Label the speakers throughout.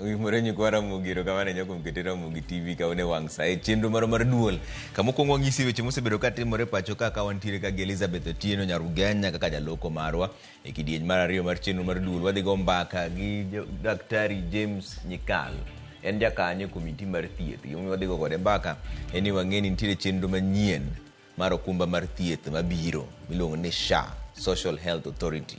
Speaker 1: Morenyo kwara mugiro kama ne nyoko mketera mugi TV ka one wang sai chenro mar duol kama kongo ngisi weche mosebedo ka timore pacho ka wantiere ka Elizabeth Otieno Nyarugenya kaka jaloko marwa e kidieny mar ariyo mar chenro mar duol wadhi go mbaka gi Daktari James Nyikal en jakanyo komiti mar thieth yomi wadhi go kode mbaka eni wang'eni nitiere chenro manyien mar okumba mar thieth mabiro miluongo ni SHA Social Health Authority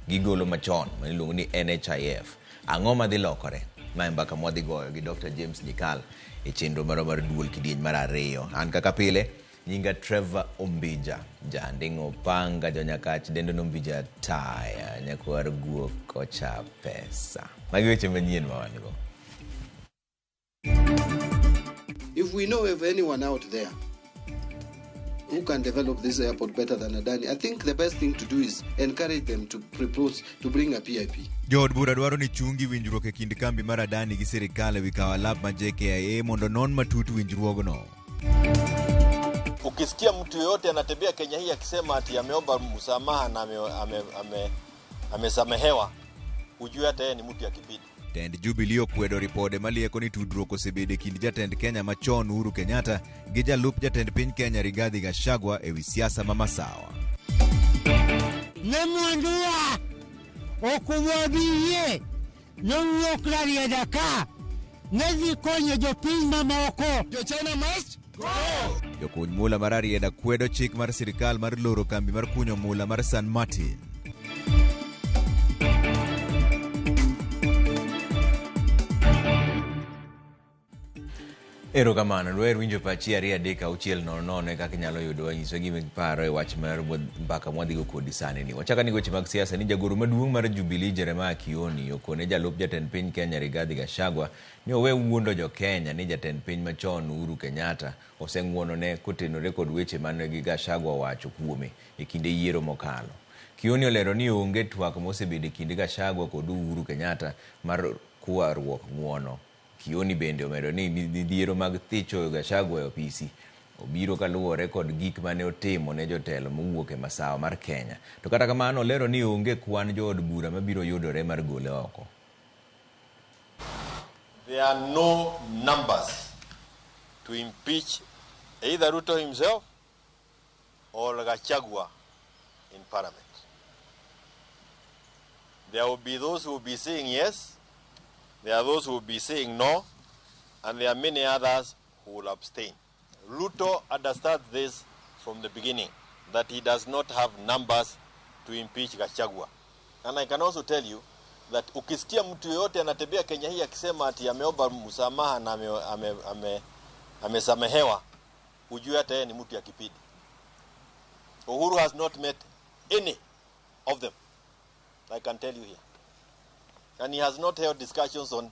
Speaker 1: gigolo machon miluongo ni NHIF ang'o madhi lokore ma mbaka mwadhi goyo gi Dr. James Nyikal e chenro mar duol kidieny mar ariyo. An kaka pile nyinga Trevor Ombija jandingo panga jonyakach dendo Ombija taya nyakwar guok kocha pesa magi weche manyien ma wan go.
Speaker 2: If we know of anyone out there who can develop this airport better than Adani, I think the best thing to do is encourage them to propose to bring a PIP.
Speaker 3: Jod bura dwaro ni chungi winjruok e kind kambi mar Adani gi sirikal ewi kawo lab ma JKIA mondo non matut winjruogno.
Speaker 4: Ukisikia mtu yote anatembea Kenya hii akisema ati ameomba msamaha na amesamehewa, ujue hata yeye ni mtu ya kibidi.
Speaker 3: Tend Jubilee okwedo ripode malieko ni tudruok osebede kind jatend Kenya machon Uhuru Kenyatta gi jalup jatend piny Kenya Rigathi Gachagua ewi siasa ma masawa.
Speaker 5: Nemwandua okumwadiye nyuokrari daka nezi konye jopiny mamoko jo China must go.
Speaker 3: Jokuny mula mar Arieda kwedo chik mar sirikal mar loro kambi mar kunyo mula mar San Martin.
Speaker 1: Erokamano lwer winjo pachi ariyo adek auchiel nono kaka nyalo yudo nyiso gima paro e wach mar mbaka mwadhigo kodi sani ni. Wachaka ni weche mag siasa ni jagoro maduong' mar Jubilee Jeremiah Kioni okone jalup jatend piny Kenya Rigathi Gachagua ni owe wuondo jo Kenya ni jatend piny machon Uhuru Kenyatta oseng'wonone kotenore kod weche mane gi Gachagua wacho kuome e kinde yiero mokalo. Kioni olero ni onge twak mosebedo kinde Gachagua kod Uhuru Kenyatta mar kuaruok ng'wono. Kioni bende omedo ni midhiero mag thicho Gachagua e opisi obiro kaluwore kod gik mane otimo ne jotelo mowuok e masawa mar Kenya. To kata kamano olero ni onge kwan jood bura mabiro yudore mar gole oko.
Speaker 4: There are no numbers to impeach either Ruto himself or Gachagua in parliament. There will be those who will be saying yes, there are those who will be saying no, and there are many others who will abstain. Ruto understands this from the beginning, that he does not have numbers to impeach Gachagua. And I can also tell you that ukisikia mtu yote anatembea Kenya hii akisema ati ameomba msamaha na amesamehewa, ujue hata yeye ni mtu ya kipidi. Uhuru has not met any of them, I can tell you here. And he has not held discussions on,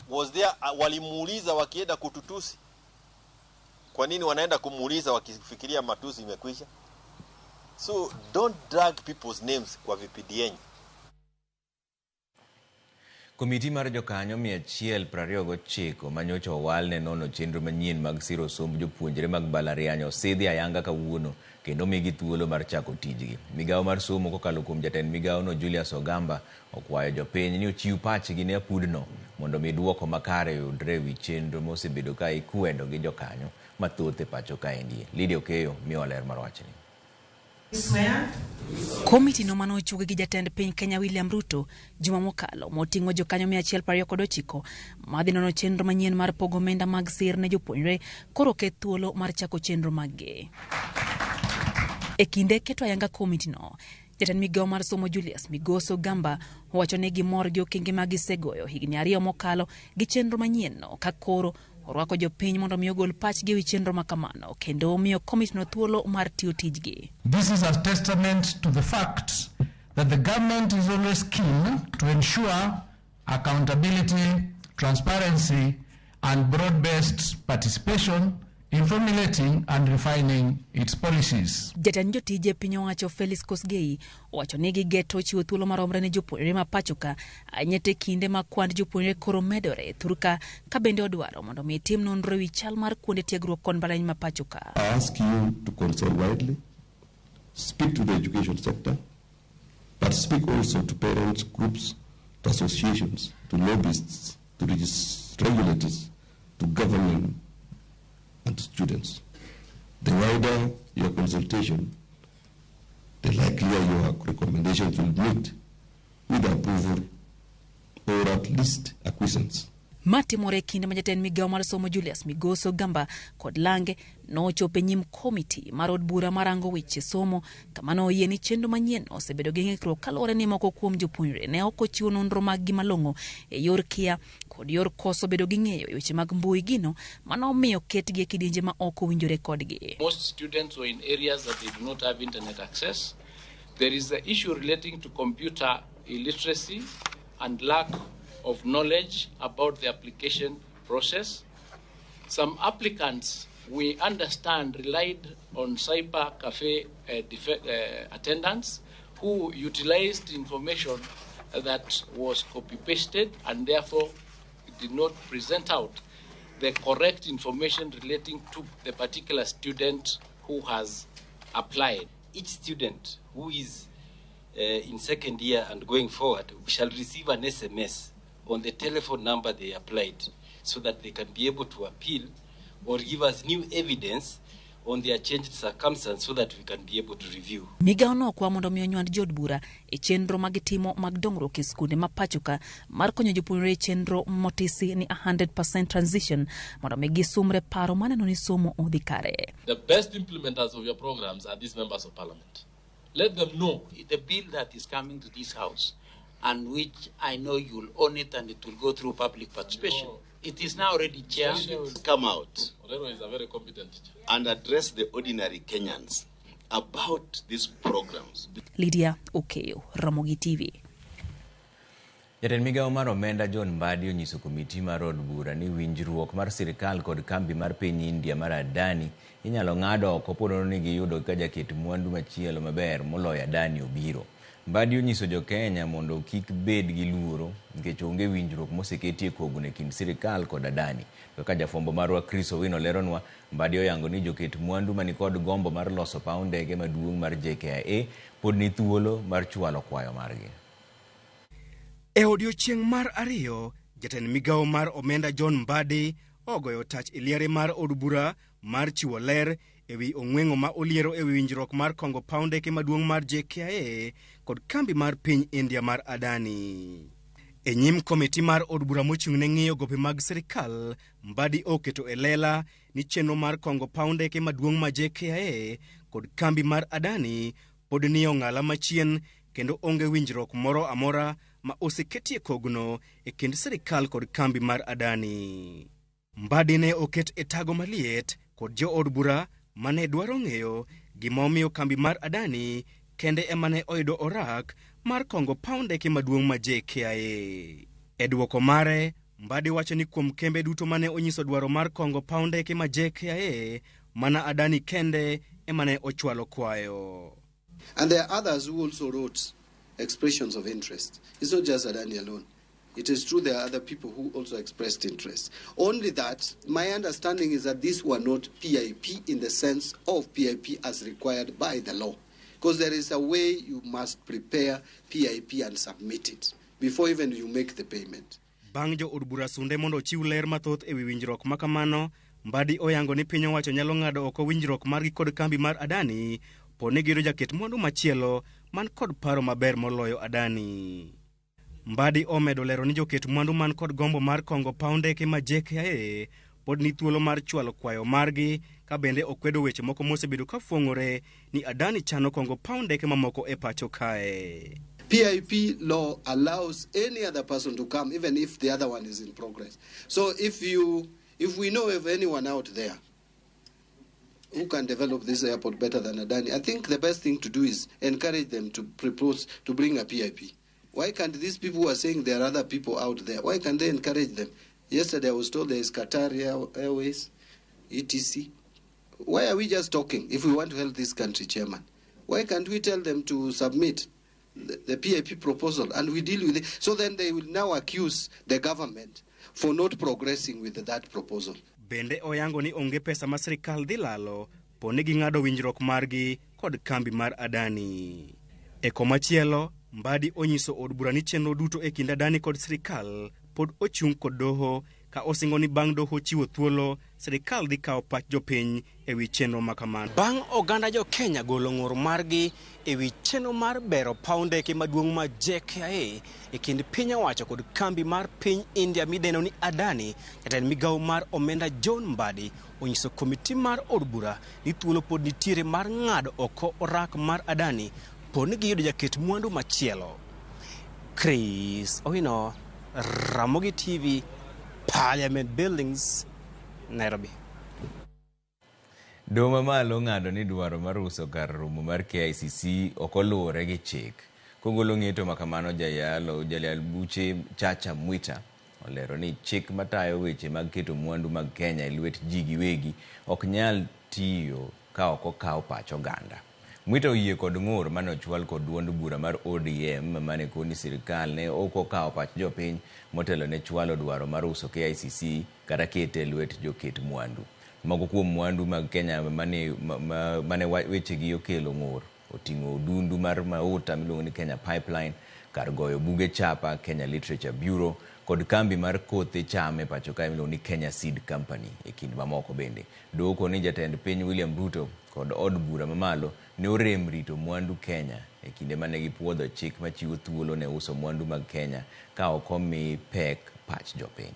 Speaker 4: was there, walimuuliza wakienda kututusi. Kwa nini wanaenda kumuuliza wakifikiria matusi imekwisha? So don't drag people's names kwa vipidi yenyu.
Speaker 1: Komiti mar jokanyo 129 manyocha owal ne nono chenro manyien mag siro somb jopuonjre mag balariany osidhi ayanga kawuono kendo migi thuolo mar chako tijgi. Migawo mar somo kokalo kuom jatend migawo no Julius Ogamba okwayo jopiny ni ochiw pachgi ne apudno mondo mi duoko makare yudre wi chenro mosebedo ka ikwedo gi jokanyo mathoth e pacho kaendi. Lydia Okeyo miyo ler mar wachni.
Speaker 6: Komiti no mano ochugi gi jatend piny Kenya William Ruto juma mokalo moting'o jokanyo 129 madhi nono chenro manyien mar pogo omenda mag sir ne jopuonjre koro ket thuolo mar chako chenro maggi. E kinde keto ayanga komiti no, jatend migawo mar somo Julius Migoso Gamba owacho ni gimor gi okenge magisegoyo higni 2 mokalo gi chenro manyien no ka koro orwako jopiny mondo mi ogol pachgi e wi chenro makamano kendo miyo komiti no thuolo mar tiyo tijgi.
Speaker 7: This is a testament to the fact that the government is always keen to ensure accountability, transparency and broad-based participation in formulating and refining its policies.
Speaker 6: Jatend jotije piny owacho Felix Kosgei owacho ni gigeto chiwo thuolo maromre ne jopuonjre ma pachoka anyete kinde ma kwand jopuonjre koro medore thurka ka bende odwaro mondo mi tim nonro wi chal mar kuonde tiegruok kon mbalariany ma pachoka.
Speaker 8: I ask you to consult widely, speak to the education sector, but speak also to parents, groups, to associations, to lobbyists, to regulators, to government, and to students. The wider your consultation, the likelier your recommendations will meet with approval or at least acquiescence.
Speaker 6: Matimore kinde ma jatend migao mar somo Julius Migoso Gamba kod Lange nochopo nyim komiti mar od bura marango weche somo kama noyie ni chenro manyien osebedo gi ng'ikruok kaluwore ni moko kuom jopuonjre ne ok ochiwo nonro mag-gi malong'o e yor kia kod yor koso bedo gi ng'eyo e weche mag mbui gino manomiyo ketgi e kidienje ma ok owinjore kodgi.
Speaker 9: Most students were in areas that they do not have internet access. There is the issue relating to computer illiteracy and lack of knowledge about the application process. Some applicants, we understand, relied on cyber cafe attendants who utilized information that was copy-pasted and therefore did not present out the correct information relating to the particular student who has applied.
Speaker 10: Each student who is in second year and going forward shall receive an SMS on the telephone number they applied so that they can be able to appeal or give us new evidence on their changed circumstances so that we can be able to review.
Speaker 6: Migao no kwa mondo miyo nywand jod bura e chenro mag timo mag dongruok e skunde ma pachoka mar konyo jopuonjre e chenro motisi ni 100% transition mondo mi gisumre paro maneno ni somo odhi kare.
Speaker 11: The best implementers of your programs are these members of parliament. Let them know
Speaker 12: the bill that is coming to this house and which I know you'll own it and it will go through public participation. No. It is now already, Chair.
Speaker 13: Come out
Speaker 11: Orero is a very competent teacher.
Speaker 13: And address the ordinary Kenyans about these programs.
Speaker 6: Lydia Okeyo, Ramogi TV.
Speaker 1: Jatend migao mar omenda John Mbadi onyiso komiti mar od bura ni winjruok mar sirkal kod kambi mar piny India mar Adani inyalo ng'ado oko ponono ni giyudo ka jaket mwandu machielo maber moloyo Adani obiro. Mbadi onyiso jo Kenya mondo kik bed gi luoro nikech onge winjruok moseketie kogno e kind sirkal kod Adani. Kaka jafwambo marwa Chris Owino leronwa, Mbadi oyango ni joket mwandu mani kod gombo mar loso paw ndege maduong' mar JKIA pod ni thuolo mar chwalo kwayo margi.
Speaker 14: E odiochieng' mar ariyo, jatend migao mar omenda John Mbadi ogoyo tach e liare mar od bura mar chiwo ler ewi ong'weng'o ma oliero ewi winjruok mar kongo paw ndeke maduong' mar JKIA kod kambi mar piny India mar Adani. E nyim komiti mar od bura mochung' ne ng'iyo gope mag sirkal, Mbadi oketo e lela ni chenro mar kongo paw ndeke maduong' ma JKIA kod kambi mar Adani pod ni ong'ala machien kendo onge winjruok moro amora ma oseketie kogno e kind sirkal kod kambi mar Adani. Mbadi ne oket e tago maliet kod jo od bura mane dwaro ng'eyo gimomiyo kambi mar Adani kende emane oyudo orak mar kongo paw ndeke maduong' ma JKIA. E duoko mare, Mbadi wacho ni kuom kembe duto mane onyiso dwaro mar kongo paw ndeke ma JKIA, mana Adani kende emane ochwalo kwayo.
Speaker 2: And there are others who also wrote expressions of interest. It's not just Adani alone. It is true there are other people who also expressed interest. Only that, my understanding is that these were not PIP in the sense of PIP as required by the law. Because there is a way you must prepare PIP and submit it before even you make the payment.
Speaker 14: Bang' jo od bura sunde mondo chiw ler mathoth ewi winjruok makamano, Mbadi oyango ni piny owacho nyalo ng'ado oko winjruok margi kod kambi mar Adani poni giro jaket mwandu machielo man kod paro maber moloyo Adani. Mbadi omedo lero ni joket mwandu man kod gombo mar kongo paw ndeke ma JKIA pod ni thuolo mar chwalo kwayo margi ka bende okwedo weche moko mosebedo ka fuong'ore ni Adani chano kongo paw ndeke mamoko e pacho kae.
Speaker 2: PIP law allows any other person to come even if the other one is in progress. So if we know of anyone out there who can develop this airport better than Adani, I think the best thing to do is encourage them to propose to bring a PIP. Why can't these people who are saying there are other people out there, why can't they encourage them? Yesterday I was told there is Qatar Airways, ETC. Why are we just talking if we want to help this country, Chairman? Why can't we tell them to submit the PIP proposal and we deal with it? So then they will now accuse the government for not progressing with that proposal.
Speaker 14: Bende oyango ni onge pesa ma sirkal dhi lalo poni ging'ado winjruok margi kod kambi mar Adani. E komachielo, Mbadi onyiso od bura ni chenro duto e kind Adani kod sirkal pod ochung' kod doho ka osingo ni bang' doho chiwo thuolo sirikal dhi kawo pach jopiny ewi chenro ma kamano. Bang' oganda jo Kenya golo ng'ur margi ewi chenro mar bero paw ndeke maduong' ma JKIA e kind piny owacho kod kambi mar piny India mideno ni Adani, jatend migawo mar omenda John Mbadi onyiso komiti mar od bura ni thuolo pod nitiere mar ng'ado oko orak mar Adani pod ni giyudo jaket mwandu machielo. Chris Owino, Ramogi TV, Parliament Buildings, Nairobi.
Speaker 1: Doma malo ng'ado ni dwaro mar uso kar romo mar KICC okoluwore gi chik. Kogolo ng'eto makamano jalal buche Chacha Mwita olero ni chik matayo weche mag keto mwandu mag Kenya e lwet ji giwegi ok nyal tiyo ka ok okaw pach oganda. Mwita oyie kod ng'ur mane ochwal kod duond bura mar ODM mane koni sirikal ne ok okaw pach jopiny motelo ne chwalo dwaro mar uso KICC kata kete lwet joket mwandu. Moko kuom mwandu mag Kenya mane wechegi okelo ng'ur oting'o odundu mar mauta miluongo ni Kenya Pipeline, kar goyo buge chapa Kenya Literature Bureau kod kambi mar kothe cham e pacho kae miluongo ni Kenya Seed Company e kind mamoko bende. Doko ni jatend piny William Ruto kod od bura mamalo ne orem rito mwandu Kenya e kinde mane gipuodho chik machiwo thuolo ne uso mwandu mag Kenya ka ok omi pek pach jopiny.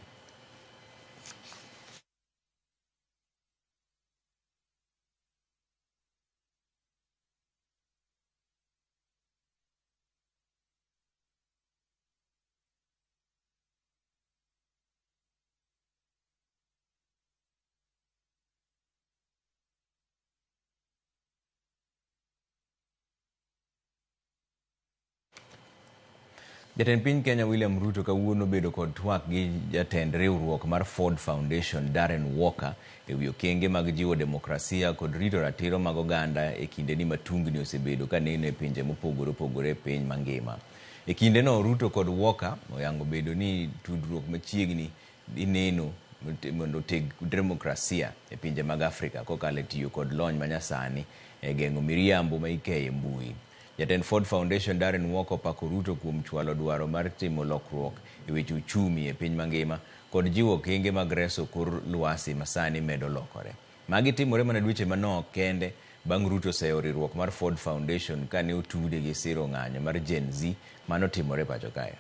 Speaker 1: Jatend piny Kenya William Ruto kawuono bedo kod twak gi jatend riwruok mar Ford Foundation Darren Walker ewi okenge mag jiwo demokrasia kod rito ratiro mag oganda e kinde ni matungni osebedo ka neno e pinje mopogore opogore e piny mangima. E kinde no Ruto kod Walker oyango bedo ni tudruok machiegni ineno mondo teg demokrasia e pinje mag Afrika kokalo tiyo kod lony manyasani e geng'o miriambo ma ikeye mbui. Jatend Ford Foundation Darren Walker pako Ruto kuom chwalo dwaro mar timo lokruok e weche uchumi e piny mangima kod jiwo okenge mag reso kor lwasi masani medo lokore. Magi timore mana dweche manok kende bang' Ruto seyo riwruok mar Ford Foundation kane otude gi siro ng'anyo mar Gen Z manotimore pacho kae.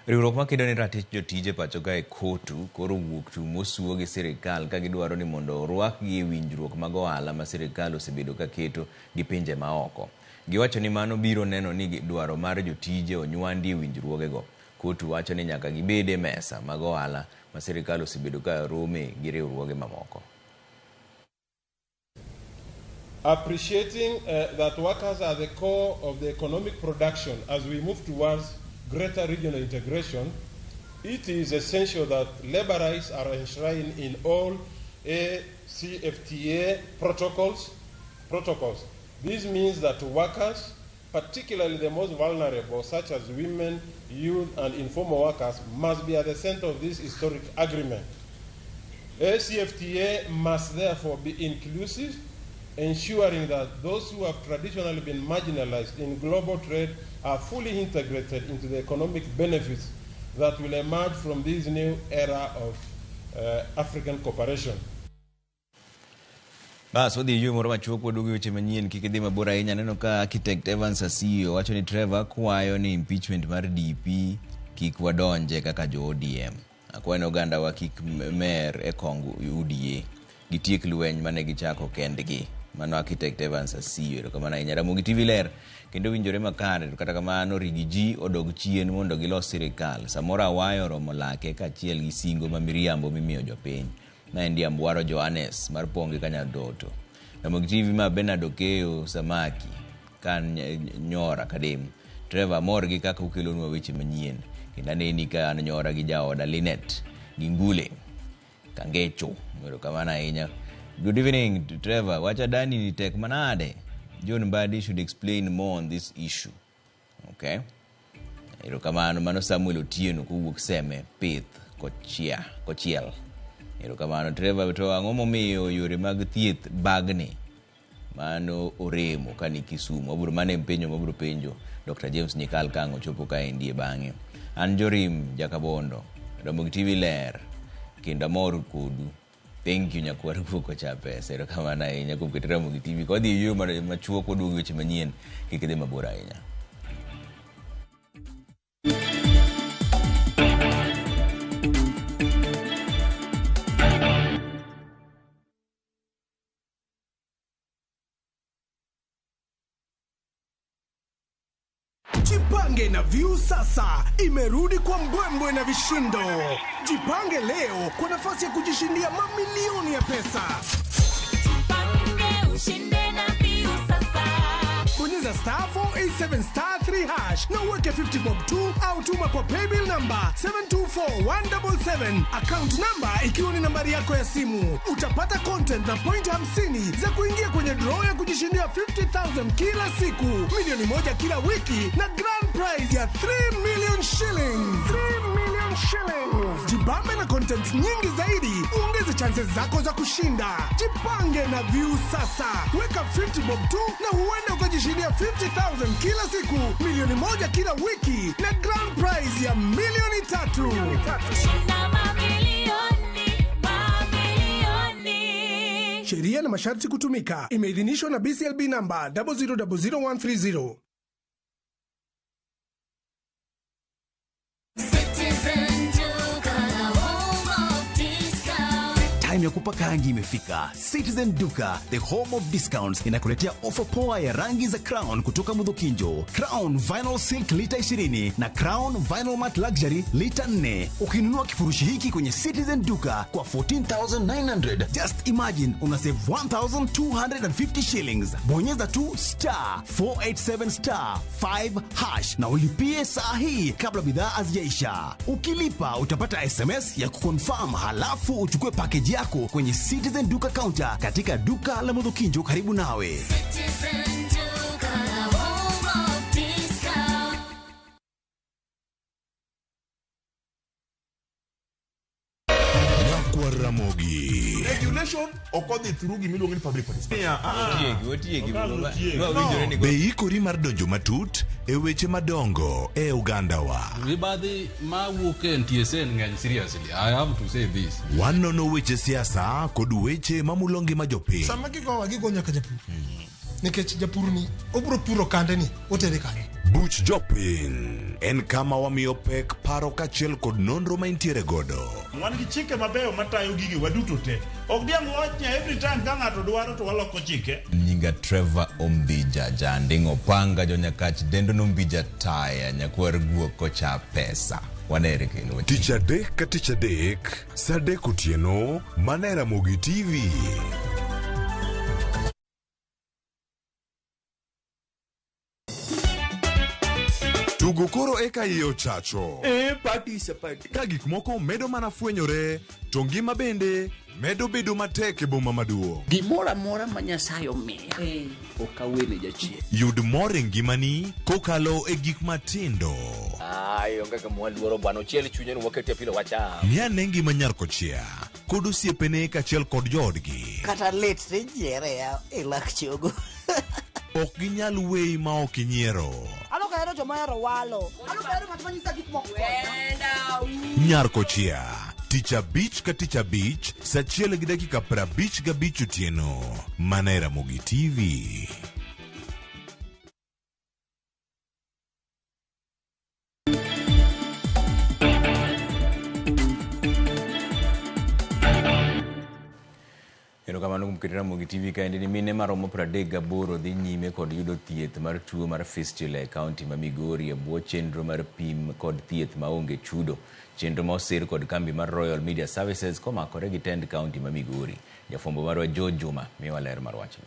Speaker 1: Riwruok makedo ni ratich jotije pacho kae KOTU koro wuok tum osuo gi sirikal ka gidwaro ni mondo orwakgi e winjruok mag ohala ma sirikal osebedo ka keto gi pinje maoko. Giwacho ni mano biro neno ni dwaro mar jotije onywandi e winjruogego. KOTU wacho ni nyaka gibede mesa mag ohala ma sirikal osebedo ka rome gi riwruoge mamoko.
Speaker 15: Appreciating that workers are the core of the economic production as we move towards greater regional integration, it is essential that labor rights are enshrined in all ACFTA protocols. This means that workers, particularly the most vulnerable, such as women, youth, and informal workers, must be at the center of this historic agreement. ACFTA must therefore be inclusive, ensuring that those who have traditionally been marginalized in global trade are fully integrated into the economic benefits that will emerge from this new era of African cooperation.
Speaker 1: Bas wadhi yue moro machuok waduogi weche manyien kik idhi mabor ahinya. Neno ka architect Evans Asiyo wacho ni Trevor kwayo ni impeachment mar DP kik wadonje kaka jo ODM. Akwayo ni oganda wa kik mer e kongo UDA gitiek lweny mane gichako kendgi. Mano architect Evans Asiyo kamana ahinya. Ramogi TV ler kendo winjore makare kata kamano rigiji odog chien mondo gilos sirikal. Samora wayo romo lake kachiel gi singo ma miriambo mimiyo jopiny. Maendi Ambwaro Johannes mar Ponge Kanyadoto. Ramogi TV ma Bernardo Keo Samaki kan nyora kadem. Trevor mor gi kaka ukelonwa weche manyien. Kenda neni ka an nyora gi jaoda Linet Gingule Kangecho. Mwero kamana ahinya. Good evening to Trevor. Wacha Dani ni tek manade. John Mbadi should explain more on this issue. Okay? Ero kamano mano Samuel Otieno kuwuok Seme Pith Kochiel. Erokamano Trevor, to ang'o momiyo yore mag thieth bagni mano oremo kani Kisumu? Wabiro mane penjo mabiro penjo Dr. James Nyikal Kang'o chopo kaendi bang'e. An Jorim Jakabondo, Ramogi TV ler kendo amor kodu. Thank you nyakwar kuko cha pesa. Erokamano ahinya kuom keto Ramogi TV kodhi yo machuo koduogo weche manyien kik idhi mabor ahinya.
Speaker 16: Jipange na View sasa imerudi kwa mbwembwe na vishindo. Jipange leo kwa nafasi ya kujishindia mamilioni ya pesa. Jipange ushinde na View sasa. Bonyeza *487*3# na uweke 50 bob tu au tuma kwa paybill number 724177. Account number ikiwa ni nambari yako ya simu. Utapata content na point 50 za kuingia kwenye draw ya kujishindia 50,000 kila siku, milioni moja kila wiki na grand prize ya 3 million shillings. 3 million shillings. Jibambe na content nyingi zaidi, ongeze chances zako za kushinda. Jipange na View sasa. Weka 50 bob tu na huenda ukajishindia 50,000 kila siku, milioni moja kila wiki na grand prize ya milioni 3. Shinda mamilioni, mamilioni. Sheria na masharti kutumika. Imeidhinishwa na BCLB namba 0000130.
Speaker 17: Time ya kupaka rangi imefika. Citizen Duka, the home of discounts, inakuletea ofa poa ya rangi za Crown kutoka Mudhokinjo. Crown Vinyl Silk lita 20 na Crown Vinyl Matte Luxury lita 4. Ukinunua kifurushi hiki kwenye Citizen Duka kwa 14,900, just imagine una save 1,250 shillings. Bonyeza tu *487*5# na ulipie saa hii kabla bidhaa hazijaisha. Ukilipa utapata SMS ya kuconfirm, halafu uchukue package yako kwenye Citizen Duka counter katika duka la Mudhokinjo karibu nawe. Citizen Duka, home of discount.
Speaker 18: Nyakwar Ramogi. Regulation okodhi through gimiluongo ni public participation. Beikori mar donjo matut e weche madongo e Uganda wa.
Speaker 19: Mibadhi mawuok e NTSA ng'eny seriously. I have to say this.
Speaker 18: Wanono weche siasa kod weche mamulo ngima jopiny.
Speaker 20: Sama gigo nyaka japur. Nikech japur ni obro puro kande ni otere kare.
Speaker 18: Buch jopiny en kama wamiyo pek paro kachiel kod nonro maintiere godo.
Speaker 21: Wan gi chike mabeyo matayo gigi waduto te. Ok diang' wachnya every time ka ng'ato dwaro to waloko chike.
Speaker 1: Nyinga Trevor Ombija jandingo panga jonyakach dendo nombija taya nyakwar guoko cha pesa. Wanere kendo.
Speaker 18: Tich adek ka tich adek, saa 3 otieno, mana Ramogi TV. Tugo koro eka iyo chacho.
Speaker 21: Participate.
Speaker 18: Ka gik moko medo mana fwenyore, to ngima bende medo bedo matek e boma maduong'.
Speaker 12: Gimora mora ma Nyasaye omiyo. Okawene jachie.
Speaker 18: Yud mor e ngimani kokalo e gik matindo.
Speaker 22: Onge ka mwaluoro bwana chiel chunye wakete pilo wacha.
Speaker 18: Miane ngima Nyarkochia kod osiepene kachiel kod joodgi.
Speaker 23: Kata let rejiere ya lak chogo.
Speaker 18: Ok ginyal weyi ma ok inyiero.
Speaker 23: Aloka hero joma hero walo. Aloka hero ng'at manyisa gik moko.
Speaker 18: Nyarkochia, tich abich ka tich abich, saa 1:55 otieno, mana Ramogi TV.
Speaker 1: Erokamano kuom keto Ramogi TV kaendi. Ni mine maromo 38 dhi nyime kod yudo thieth mar tuo mar fistula e kaunti ma Migori e bwo chenro mar pim kod thieth maonge chudo. Chenro ma osir kod kambi mar Royal Media Services komakore gi tend kaunti ma Migori. Jafwambo marwa George Juma miwa ler mar wachni.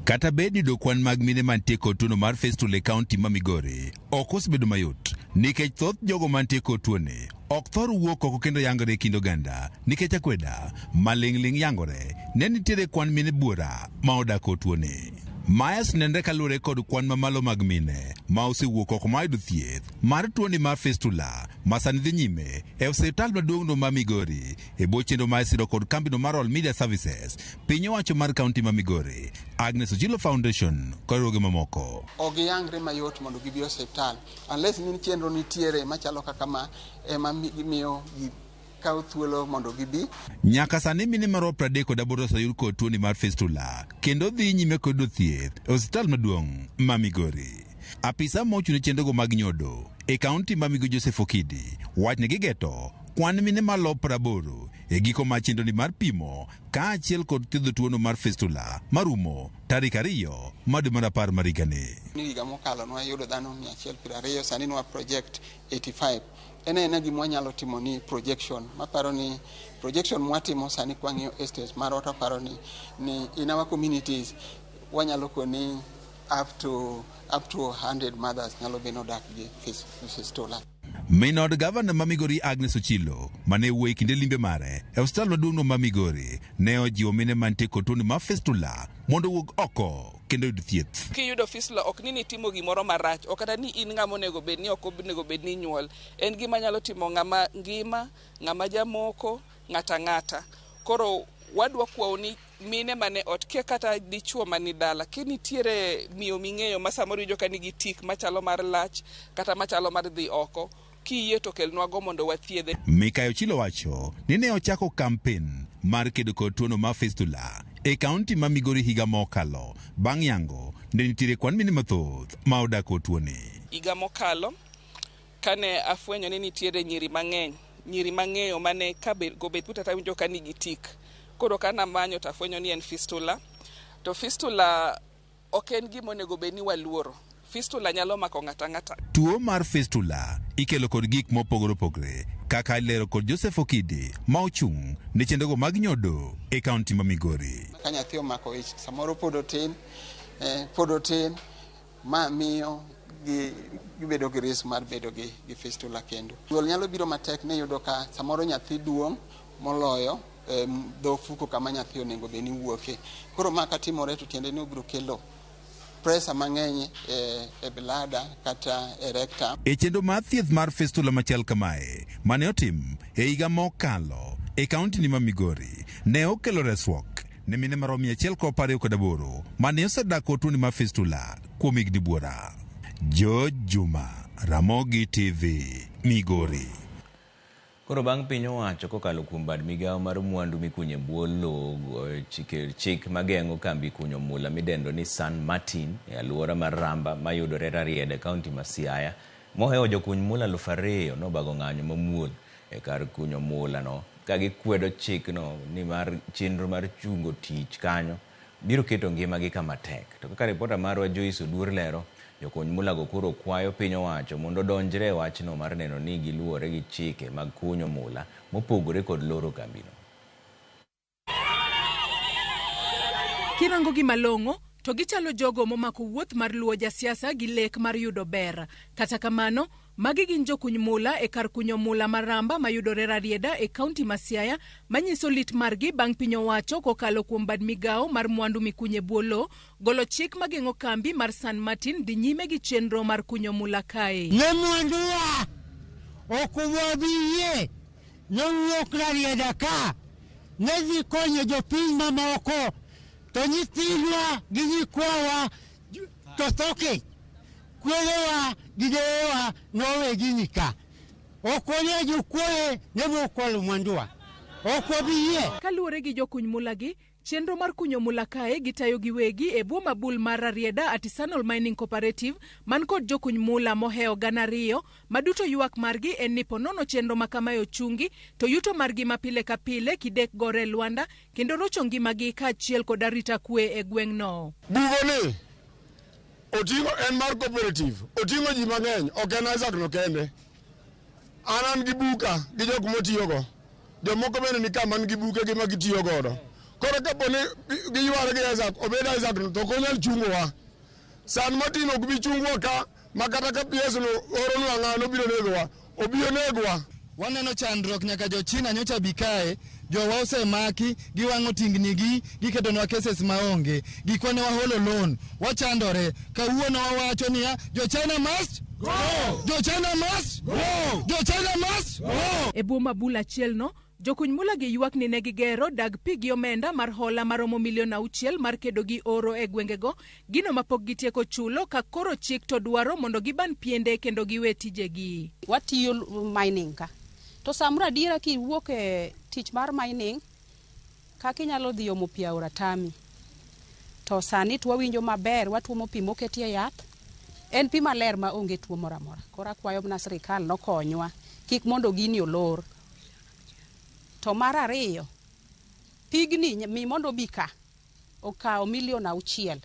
Speaker 24: Kata bedi do kwan mag mine mantie kod tuono mar fistula e kaunti ma Migori ok osebedo mayot, nikech thoth jogo mantie kod tuone ok thor wuok oko kendo yangore e kind oganda nikech akweda maling'ling' yangore ne nitiere kwan mine buora ma odak kod tuone. Myers nenre kalure kod kwan mamalo mag mine ma osewuok oko mayudo thieth mar tuoni mar fistula masani dhi nyime e osiptal maduong'no ma Migori e bwo chenro ma isiro kod kambino mar All Media Services piny owacho mar kaunti ma Migori. Agnes Ochilo Foundation kod roge mamoko
Speaker 3: ok yangre mayot mondo gibi osiptal unless ni chenro nitiere machalo kaka ma ema miyo kaw thuolo mondo gibi.
Speaker 24: Nyaka sani mine maro 38 oseyud kod tuoni mar fistula kendo dhi nyime kod thieth e osiptal maduong' ma Migori. Apisa mochune chenrogo mag nyodo e kaunti ma Migori Joseph Okidi wach ne gigeto kwan mine malo 80 e giko ma chenroni mar pimo ka achiel kod thiedho tuono mar fistula marumo tarik 2 dwe mar 10 mar higani.
Speaker 3: Higa mokalo nwayudo dhano 120 sani nwa project 85 ene gima wanyalo timo ni projection maparo ni projection mwatimo sani kwang'io estate mar ota paro ni in our communities wanyalo koni up to 100 mothers nyalo beno dak gi fistula.
Speaker 24: Minod Governor ma Migori Agnes Ochilo mane wuoyi kinde limbe mare e osiptal maduong'no ma Migori ne ojiwo mine mantie kod tuoni mar fistula mondo wuog oko kendo yud thieth.
Speaker 4: Kiyudo fistula ok ni timo gimoro marach, ok kata ni in ng'ama onego bed ni ok onego bed ni nyuol. En gima nyalo timo ng'ama ngima, ng'ama jamoko, ng'ata. Koro wadwa kwawo ni mine mane ot kia kata dichuo mani dala kinitiere miyo ming'eyo ma samoro ijo ka nigi tik machalo mar lach kata machalo mar dhi oko kiyie to kelnwago mondo wathiedhe. Mikayo Chilo wacho ni ne ochako kampen mar kedo kod tuono mar fistula e kaunti ma Migori higa mokalo bang' yango ne nitiere kwan mine mathoth ma odak kod tuoni. Higa mokalo kane afwenyo ni nitiere nyiri mang'eyo mane gobet putata winjo ka nigi tik. Koro kana manyo tafwenyo ni en fistula. To fistula ok en gima onego bed ni waluoro. Fistula nyalo mako ng'ata. Tuo mar fistula ikelo kod gik mopogore opogore kaka lero kod Joseph Okidi ma ochung' ne chenrogo mag nyodo e kaunti ma Migori.
Speaker 3: Ka nyathi omako ich samoro pod otin ma miyo gibedo gi risk mar bedo gi fistula kendo. Duol nyalo biro matek ne yudo ka samoro nyathi duong' moloyo do fuko kama nyathi onego bed ni wuoke. Koro maka timore to tiende ni obiro kelo pressure mang'eny e blada kata e rectum. E chenro mar thieth mar fistula machal kamae mane otim e higa mokalo e kaunti ni ma Migori ne okelo resruok ne mine maromo 128 mane osedak kod tuoni mar fistula kuom higni buora. George Juma, Ramogi TV, Migori. Koro bang' piny owacho kokalo kuom bad migawo mar mwandu mikunye bwo lowo chik mageng'o kambi kunyo mula midendo ni San Martin e alwora mar Ramba mayudore Rarieda kaunti ma Siaya mohewo jokuny mula 2,000 nobago ng'anyo mamuol e kar kunyo mula no ka gikwedo chikno ni mar chenro mar chungo tich kanyo biro keto ngimagi kama tek. To kaka ripota marwa Joyce Oduor lero, jokuny mulago koro kwayo piny owacho mondo donjre wachno mar neno ni giluwore gi chike mag kunyo mula mopogore kod loro kambino.
Speaker 6: Kirango gi malong'o to gichalo jogo momako wuoth mar luwo jasiasa gi lek mar yudo ber. Kata kamano, magi gin jokuny mula e kar kunyo mula maramba mayudore Rarieda e kaunti ma Siaya manyiso lit margi bang' piny owacho kokalo kuom bad migawo mar mwandu mikunye bwo lowo golo chik mageng'o kambi mar San Martin dhi nyime gi chenro mar kunyo mula kae.
Speaker 5: Ne mwanduwa okuwabiyie nowuok Rarieda ka ne dhi konyo jopiny mamoko to nyithindwa gi nyikwawa to thoke kwerewa gi dewa nowe gini ka okonyo jokwoye ne mokwalo mwanduwa okobiyie.
Speaker 6: Kaluwore gi jokuny mulagi, chenro mar kunyo mula kae gitayo giwegi e bwo mabul mar Rarieda Artisanal Mining Cooperative man kod jokuny mula mohewo 200 maduto ywak margi en ni ponono chenro makamayo chungi to yuto margi mapile ka pile kidek gore Luanda kendo rocho ngimagi kaachiel kod arita kwe e gweng'no.
Speaker 7: Bugoni otingo en mar cooperative otingo ji mang'eny ok en Isaac no kende. An gi buka gi jok motiyogo jomoko bende ni kama gi buke gi ma gitiyo godo. Koro kaponi giyware gi Isaac obed Isaac no to konyal chungowa. San Martin ok bi chungwa ka makata ka PS no oro no ng'ano biro negowa obiro negwa.
Speaker 8: waneno chandruok nyaka jo China nyocha bikae jowa osemaki giwang'o tingnigi giketonwa cases maonge gikone waholo loan wachandore kawuono wawacho niya jo China must go, jo China must go, jo China must go.
Speaker 9: E boma bula chielno jokuny mula gi ywak ni ne gigero dag pi gi omenda mar hola maromo milion 6 mar kedo gi oro e gwengego gino mapok gitieko chulo ka koro chik to dwaro mondo giban piende kendo giwe tijegi.
Speaker 10: Watiyo mining ka to samra dira ki wuok e tich mar mining kaka inyalo dhi omo pi aora Tami to sani twawinjo maber watuomo pi moketie yath en pi maler ma onge tuo moro amora koro akwayo na sirikal nokonywa kik mondo gini olor. To mar ariyo pigni mi mondo bika okawo milion 6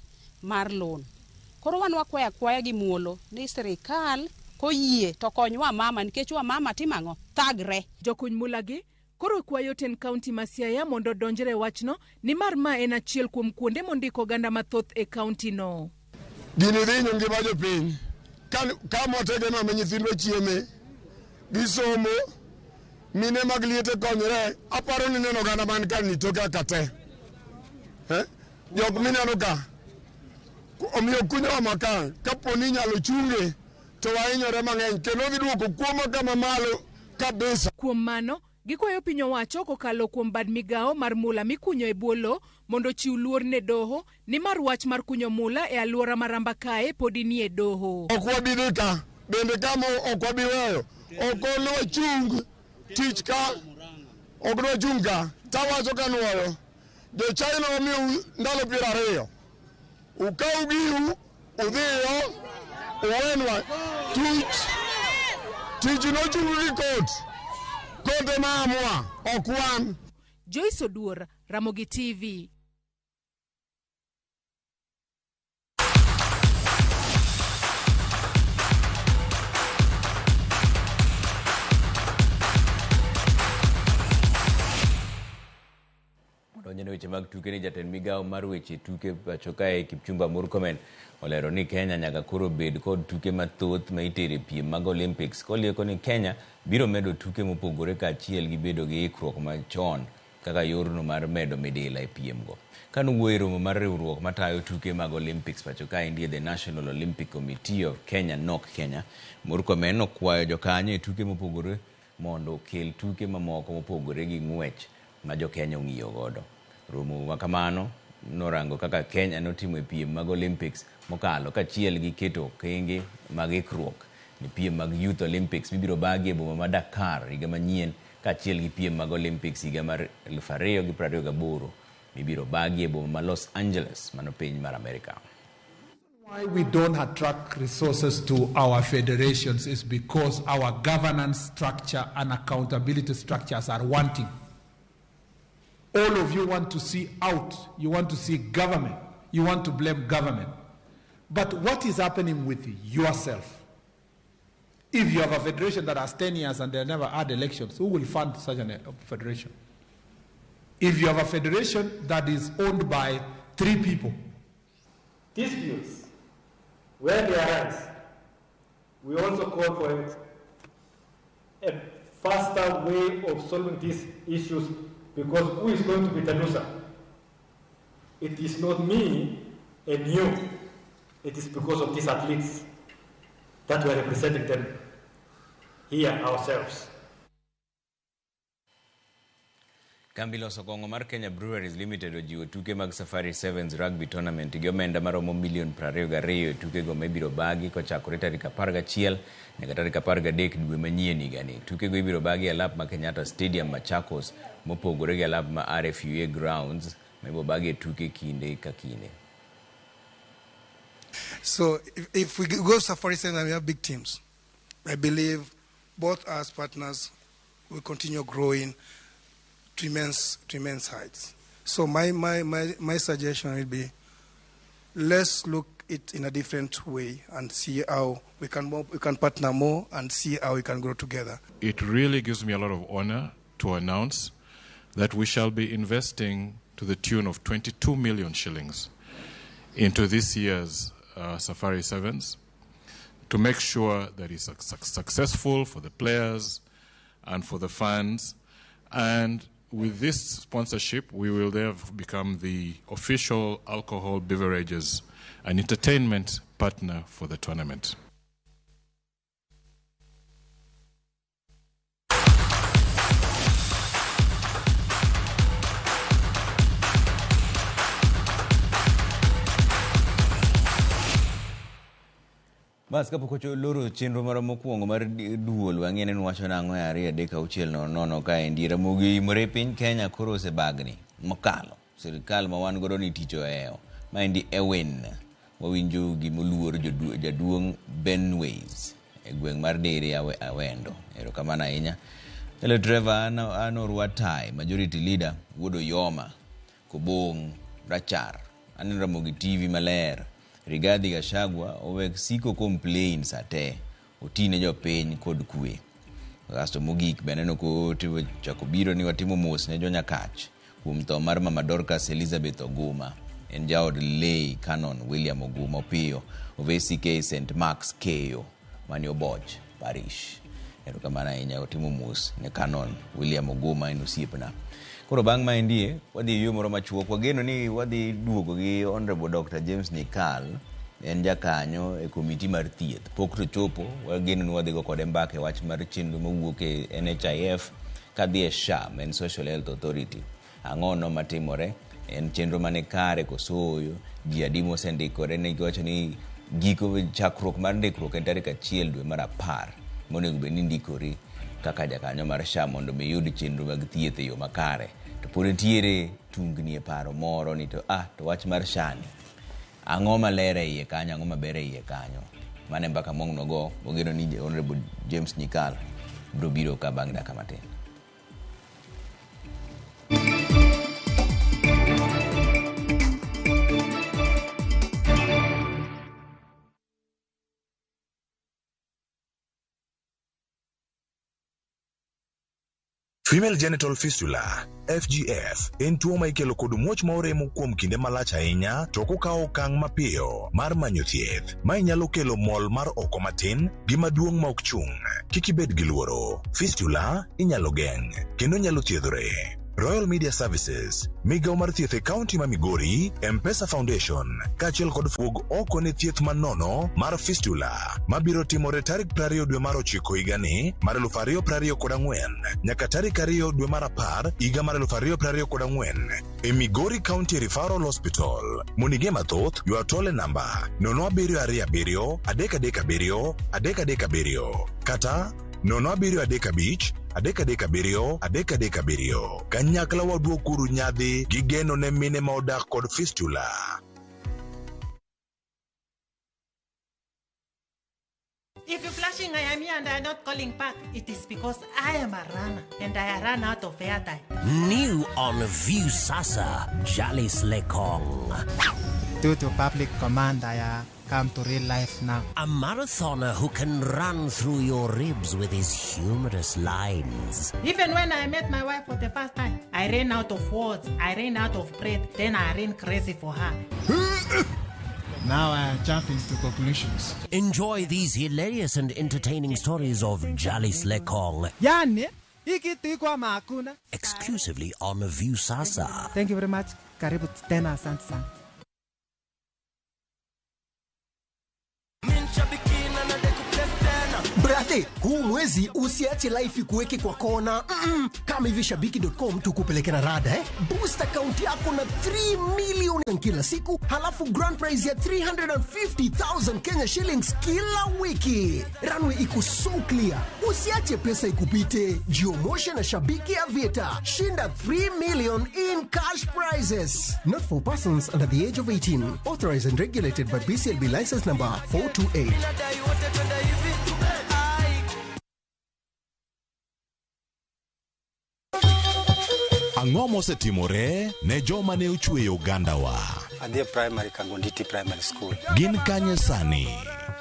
Speaker 10: mar loan koro wan wakwaya kwaya gi muolo ni sirikal koyie to konywa mama nikech wa mama timang'o thagre.
Speaker 9: Jokuny mulagi koro kwayo ten kaunti ma Siaya mondo donjre wachno ni mar ma en achiel kuom kuonde mondiko ganda mathoth e kaunti no.
Speaker 7: Gini dhi nyongi ma jopiny ka motege ma nyithindwa chieme gisomo mine mag liete konyre aparo ni neno ganda man ka ni toka kate jok mineno ka omiyo kunyo maka kaponi nyalo chunge to wahinyore mang'eny kendo giduoko kuoma kama malo kabisa.
Speaker 9: Kuom mano gikwayo piny owacho kokalo kuom bad migawo mar mula mikunyo e bwolo mondo chiw luor ne doho ni mar wach mar kunyo mula e alwora maramba kae podi ni e doho.
Speaker 7: Ok wabidhi ka bende kama ok wabiweyo ok oluwo chung tich ka ok no chung ka tawacho ka nuoyo jo China omiyo ndalo 20 ukaw giu udhiyo uwenwa tich no chung gi kote maamua ok wan.
Speaker 9: Joyce Oduor, Ramogi TV.
Speaker 1: Donjene weche mag tuke ni jatend migawo mar weche tuke pacho kae Kipchumba Murkomen olero ni Kenya nyaka koro bed kod tuke mathoth ma itere piem mag Olympics kolieko ni Kenya biro medo tuke mopogore kaachiel gi bedo gi ikruok machon kaka yorno mar medo midila e piem go. Kanuwuoyo e romo mar riwruok matayo tuke mag Olympics pacho kae ndiye the National Olympic Committee of Kenya NOC Kenya, Murkomen okwayo jokanyo e tuke mopogore mondo okel tuke mamoko mopogore gi ng'wech ma jo Kenya ong'iyo godo. Romo makamano norango kaka Kenya notimo e piem mag Olympics mokalo kachiel gi keto okenge mag ikruok ni piem mag Youth Olympics mibiro bagi e boma ma Dakar higa manyien kachiel gi piem mag Olympics higa mar 2028 mibiro bagi e boma ma Los Angeles mano piny mar Amerika.
Speaker 11: Why we don't attract resources to our federations is because our governance structure and accountability structures are wanting. All of you want to see out, you want to see government, you want to blame government. But what is happening with yourself? If you have a federation that has 10 years and they never had elections, who will fund such a federation? If you have a federation that is owned by 3 people.
Speaker 25: Disputes, where they arise, we also call for a faster way of solving these issues. Because who is going to be the loser? It is not me and you. It is because of these athletes that we are representing them here ourselves.
Speaker 1: Kambi loso kong'o mar Kenya Breweries Limited ojiwo tuke mag Safari Sevens Rugby Tournament gi omenda maromo milion 22 e tuke go mibiro bagi kochakore tarik 11 nyaka tarik 13 dwe manyien higani. Tuke go ibiro bagi e alap ma Kenyatta Stadium Machakos mopogore gi alap ma RFUA Grounds mibo bagi e tuke kinde ka kinde.
Speaker 26: So if we go Safari Sevens and we have big teams, I believe both as partners will continue growing to immense heights. So my suggestion would be, let's look it in a different way and see how we can partner more and see how we can grow together.
Speaker 27: It really gives me a lot of honor to announce that we shall be investing to the tune of 22 million shillings into this year's Safari Sevens to make sure that it's successful for the players and for the fans. And with this sponsorship, we will have become the official alcohol, beverages, and entertainment partner for the tournament.
Speaker 1: Bas kapok loro chenro moro mokwongo mar duol wang'e ne wacho nang'o 2:6 ka endi Ramogi Yimore piny Kenya koro osebagni mokalo sirikal ma wan godo ni tich ohewo ma endi Ewen wawinjo gimoluor jaduong' Ben Ways e gweng' mar Dere Awendo. Erokamano ahinya. Ele driver ano Ruatai majority leader Wuodo Yoma Kobong Rachar an Ramogi TV maler. Rigathi Gachagua owek siko complain sate otine jopiny kod kwe. Kasto mogik beneno ko tiwo chako biro ni watimo mos ne jonyakach kuom tho mar Mama Dorcas Elizabeth Oguma en jaod lay Canon William Oguma Opiyo of ACK St. Mark's Keyo mani Oboj Parish. Erokamano ahinya otimo mos ne Canon William Oguma en osiepna. Koro bang' ma endie wadhi yo moro machuok wageno ni wadhi duogo gi Honorable Dr. James Nikal en jakanyo e komiti mar thieth pok to chopo wageno ni wadhi go kode mbaka wach mar chenro mowuok e NHIF kadhi e SHA en Social Health Authority ang'ono matimore en chenro mane kare kosoyo ji adimo sendikore ne giwacho ni giko chakruok mar ndikruok en tarik 1 dwe mar 10 monego bed ni ndikori kaka jakanyo mar SHA mondo mi yud chenro mag thieth e yo makare. To pod nitiere tungni e paro moro ni to wach mar SHA ni ang'o maler e iye kanyo ang'o maber e iye kanyo mane mbaka mong'no go ogeno ni Honorable James Nikal bro biro ka bang' dakika matin.
Speaker 2: Female genital fistula FGF en tuo ma ikelo kod muoch ma oremo kuom kinde malach ahinya to kokawo okang' mapiyo mar manyo thieth ma inyalo kelo mol mar oko matin gi maduong' ma ok chung'. Kik ibed gi luoro, fistula inyalo geng' kendo nyalo thiedhore. Royal Media Services, Migao mar thieth e kaunti ma Migori, M-Pesa Foundation, kaachiel kod fug oko ne thieth manono mar fistula, mabiro timore tarik 20 dwe mar 9 higani mar 2024 nyaka tarik 2 dwe mar 10 higa mar 2024 e Migori County Referral Hospital. Monige mathoth ywa tole namba 0727 337 337 kata 0735 337 kanyakla waduokuru nyadhi gi geno ne mine ma odak kod fistula.
Speaker 13: If you're flashing I am here and I'm not calling back, it is because I am a runner and I ran out of airtime.
Speaker 14: New on View Sasa, Jalis Lekong.
Speaker 15: Due to public command, I come to real life now.
Speaker 14: A marathoner who can run through your ribs with his humorous lines.
Speaker 13: Even when I met my wife for the first time, I ran out of words, I ran out of breath, then I ran crazy for her.
Speaker 15: Now I jump into conclusions.
Speaker 14: Enjoy these hilarious and entertaining stories of Jalis Lekong.
Speaker 15: Yani, ikitikwa makuna.
Speaker 14: Exclusively on View Sasa.
Speaker 15: Thank you very much. Karibu tena, asante sana.
Speaker 16: Brate, huu mwezi usiache life kuweke kwa kona. Kama hivi shabiki.com tukupeleke na rada Boost account yako na 3 million kila siku, halafu grand prize ya 350,000 Kenya shillings kila wiki. Runway iko so clear. Usiache pesa ikupite. Jiomoshe na Shabiki Aviator. Shinda 3 million in cash prizes. Not for persons under the age of 18. Authorized and regulated by BCLB license number 428.
Speaker 2: Ang'o mosetimore ne joma ne ochweyo Ugandawa?
Speaker 17: Adhi primary Kangonditi Primary School.
Speaker 2: Gin kanye sani?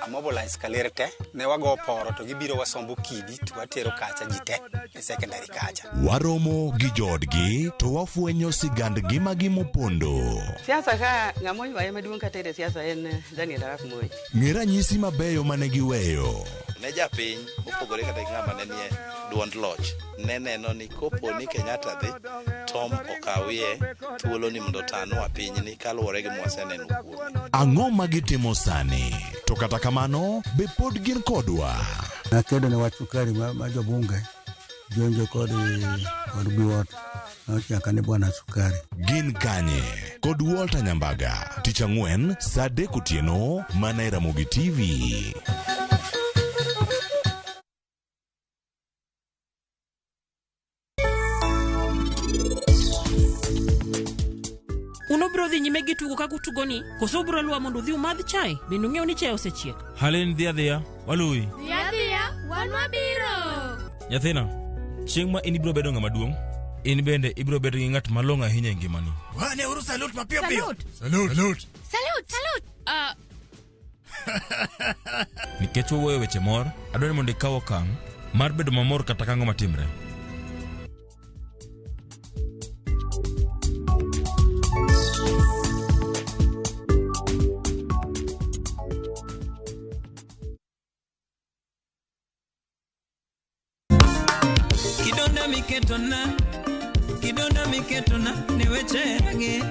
Speaker 17: Amobilize kalerte ne wago poro to gibiro wasombo kidi to watero kacha jite e secondary kacha.
Speaker 2: Waromo gi jodgi to wafwenyo sigand gima gimopondo.
Speaker 19: Siasa ka ng'amoy wae maduong' ka tere siasa en Daniel Arap Moi.
Speaker 2: Ng'era nyisi mabeyo mane giweyo.
Speaker 12: ne japiny opogore kata gi ng'ama ne nie duond loch ne neno ni kopo ni Kenyatta dhi Tom okawie thuolo ni mondo tanwa pinyni kaluwore gi mwaseneno kuome.
Speaker 2: Ang'o ma gitimo sani? To kata kamano be pod gin kodwa.
Speaker 18: Nakedo ne wach sukari ma jobunge jonjo kod biwot nochaka ni bwana sukari.
Speaker 2: Gin kanye kod Walter Nyambaga tich ang'wen saa 3 otieno mana e Ramogi TV.
Speaker 19: Uno bro dhi nyime gi tugo kaka utugo ni, koso bro lwa mondo dhi umadh chai, bende ung'eyo ni chai osechiek.
Speaker 20: Halen dhia, walui.
Speaker 21: Dhia, wan wabiro.
Speaker 20: Nyathina, chieng' ma in ibro bedo ng'ama duong', in bende ibro bedo gi ng'at malong'o ahinya e ngimani.
Speaker 21: Wane uru salut mapiyo piyo. Salut.
Speaker 20: Nikech wawuoyo weche mor, adwani mondo ikaw okang' mar bedo mamor kata kang'o matimre.
Speaker 22: Kidonda miketona ne weche rage.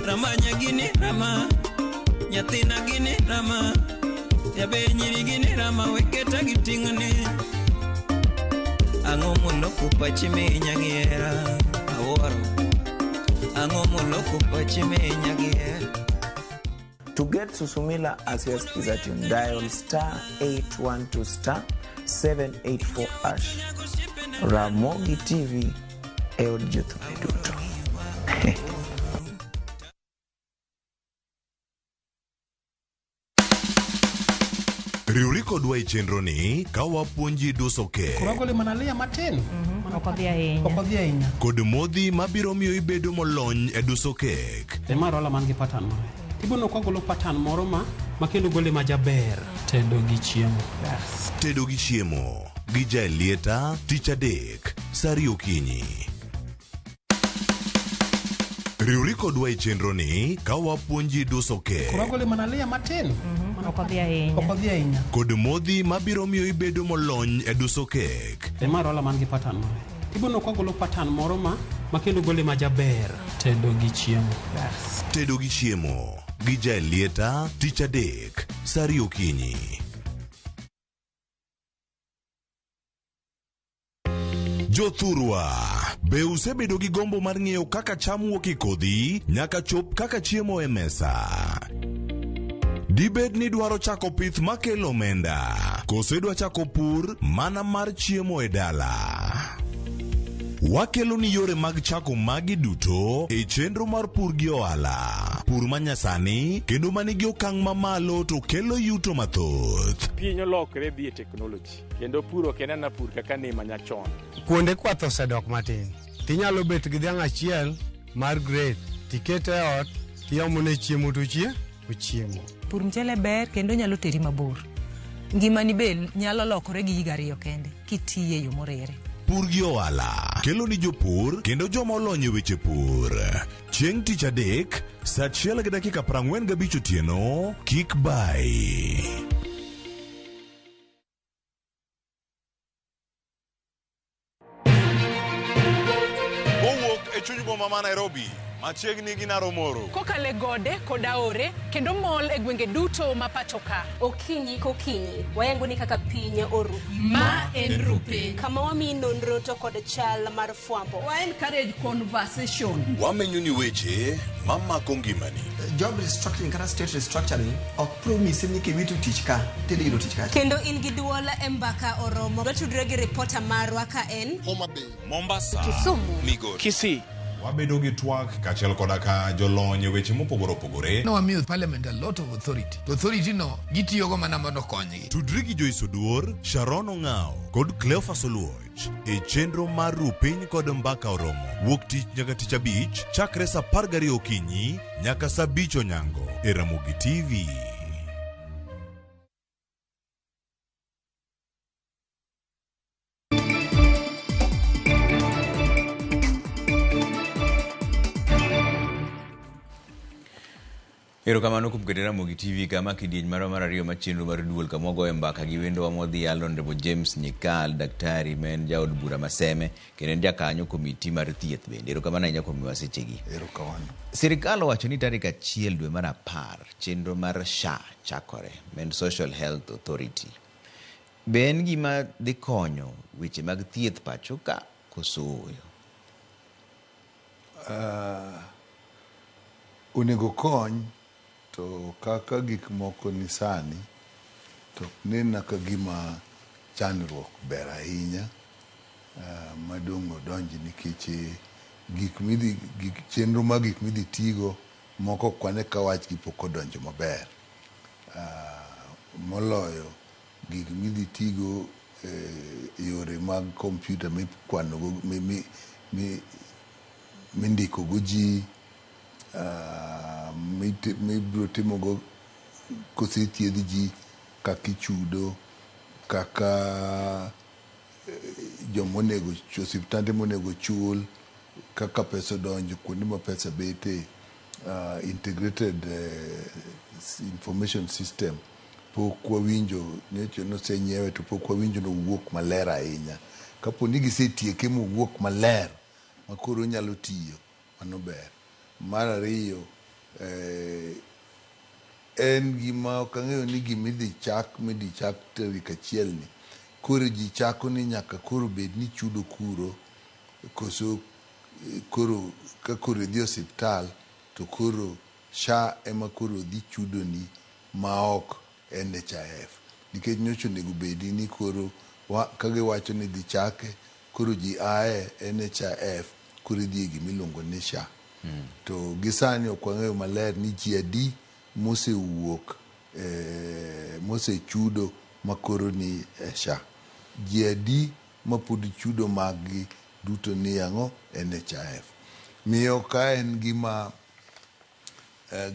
Speaker 22: Rama nyagini rama, nyathina gini rama, yabe nyiri gini rama, weketa giting'one. Ang'o moloko pachi minya giera aworo, ang'o moloko pachi minya giera.
Speaker 23: To get Susumila as your skiza tune, dial *812 *784#. Ramogi TV e od jothum duto.
Speaker 2: Riuri kodwa e chenro ni ka wapuonji duso ke.
Speaker 28: Kuragole manalia matin.
Speaker 6: Okodhi ahinya.
Speaker 2: Kod modhi mabiro miyo ibedo molony e duso kek.
Speaker 28: Marola man gi patan moro. Ibono kwa golo patan moro ma kendo gole majaber. Tedo gi chiemo.
Speaker 2: Tedo gi chiemo. Gija Elieta, tich adek, sari okinyi. Riuri kodwa e chenro ni ka wapuonji duso ke.
Speaker 28: Kuragole manalia matin.
Speaker 6: Okodhi ahinya.
Speaker 2: Kod modhi mabiro miyo ibedo molony e duso kek.
Speaker 28: Marola man gi patan moro. Ibono kwa golo patan moro ma kendo gole majaber. Tedo gi chiemo.
Speaker 2: Tedo gi chiemo. Gija Elieta, tich adek, sari okinyi. Jothurwa, be usebedo gi gombo mar ng'eyo kaka cham wuok e kodhi nyaka chop kaka chiemo e mesa? Dibed ni dwaro chako pith makelo omenda, koso dwa chako pur mana mar chiemo e dala? Wakelo ni yore mag chako magi duto e chenro mar pur gi ohala. Pur manyasani kendo manigi okang' mamalo to kelo yuto mathoth.
Speaker 29: Piny olokre dhi e teknoloji kendo puro kenana pur kaka ne manyachon.
Speaker 30: Kuonde kwath osedok matin. Tinyalo bet gi dhiang' achiel mar grade, tikete ot, tiomone chiemo to ochiemo.
Speaker 31: Pur mchele ber kendo nyalo teri mabor. Ngimani be nyalo lokore gi higa 2 kende kitiye e yo morere.
Speaker 2: Pur gi ohala kelo ni jopur kendo joma olony e weche pur. Chieng' tich adek, saa 1:45 otieno, kik bai. Kowuok e chuny boma ma Nairobi, machiegni gi Narok Moro.
Speaker 9: Kokale gode koda ore kendo mol e gwenge duto ma pacho ka.
Speaker 32: Okinyi kokinyi wayango ni kaka piny oru.
Speaker 9: Ma en rupe.
Speaker 32: Kama wami nonro to kod chal mar fwambo.
Speaker 9: Wa encourage conversation.
Speaker 2: Wamenyo ni weche mamako ngimani.
Speaker 33: Job restructuring kata state restructuring ok promise ni kewitu tich ka tedi yudo tich ka.
Speaker 32: Kendo in gi duola e mbaka oromo. Watudre gi reporter marwa ka en
Speaker 2: Homa Bay, Mombasa,
Speaker 32: Kisumu,
Speaker 2: Migori,
Speaker 29: Kisii.
Speaker 2: Wabedo gi twak kachiel koda ka jolony weche mopogore opogore.
Speaker 34: No wamiyo parliament a lot of authority. To authority no gitiyogo mana mondo konygi.
Speaker 2: Tudri gi Joyce Oduor, Sharon Ong'ao kod Cleophas Oluoch e chenro mar Rupiny kod Mbaka Oromo. Wuok tich nyaka tich abich chakre saa 12 okinyi nyaka saa 5 onyango e Ramogi TV.
Speaker 1: Erokamano kuom keto Ramogi TV kama kidieny mar ariyo mar chenro mar duol kama wagoye mbaka gi wendowa modhi yalo Honorable James Nyikal, daktari men jaod bura Maseme, kendo en jakanyo komiti mar thieth bende. Erokamano ahinya kuom miwa sechegi.
Speaker 3: Erokamano.
Speaker 1: Sirikal owacho ni tarik 1 dwe mar 10 chenro mar SHA chakore, men Social Health Authority. Be en gima dhi konyo weche mag thieth pacho ka koso oyo?
Speaker 3: Onego kony to kaka gik moko ni sani to nena ka gima chandruok ber ahinya madongo donji nikech chenro mag gik midhi tigo moko kwane ka wachgi pok odonjo maber. Moloyo gik midhi tigo yore mag kompyuta mikwanogo mindiko go ji mibiro timogo kosethiedh ji, kaka ichudo, kaka osiptande monego chul, kaka pesa donjo kuonde ma pesa bete, integrated information system. Pok wawinjo nyocha nosenyiewe to pok wawinjo nowuok maler ahinya. Kapo ni gisetieke mowuok maler makoro nyalo tiyo, mano ber. Mar ariyo, en gima ok ang'eyo ni midhi chak tarik 1 ni koro ji chako ni nyaka koro bed ni chudo kuro, koso koro ka koro idhi osiptal to koro SHA ema koro dhi chudo ni maok NHIF. Nikech nyocha onego bedi ni koro kagiwacho ni dhi chake koro ji ae NHIF koro idhi gimiluongo ni SHA. To gisani ok wang'eyo maler ni ji adi mosewuok mosechudo makoro ni SHA. Ji adi mapod chudo maggi duto ni ang'o NHIF. Miyo ka en gima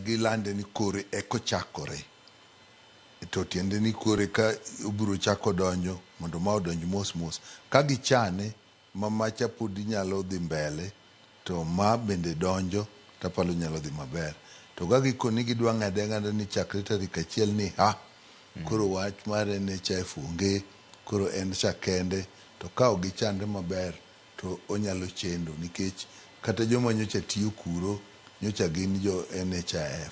Speaker 3: gilande ni kore ekochakore, to tiende ni kore ka ubiro chako donjo mondo ma odonj mos mos. Ka gichane mamacha pod nyalo dhi mbele to ma bende donjo tapalo nyalo dhi maber. To ka gikoni gidwa ng'ade ni chakre tarik 1 ni koro wach mar NHIF onge, koro en SHA kende, to ka ok gichande maber to onyalo chendo, nikech kata joma nyocha tiyo kuro nyocha gin jo NHIF.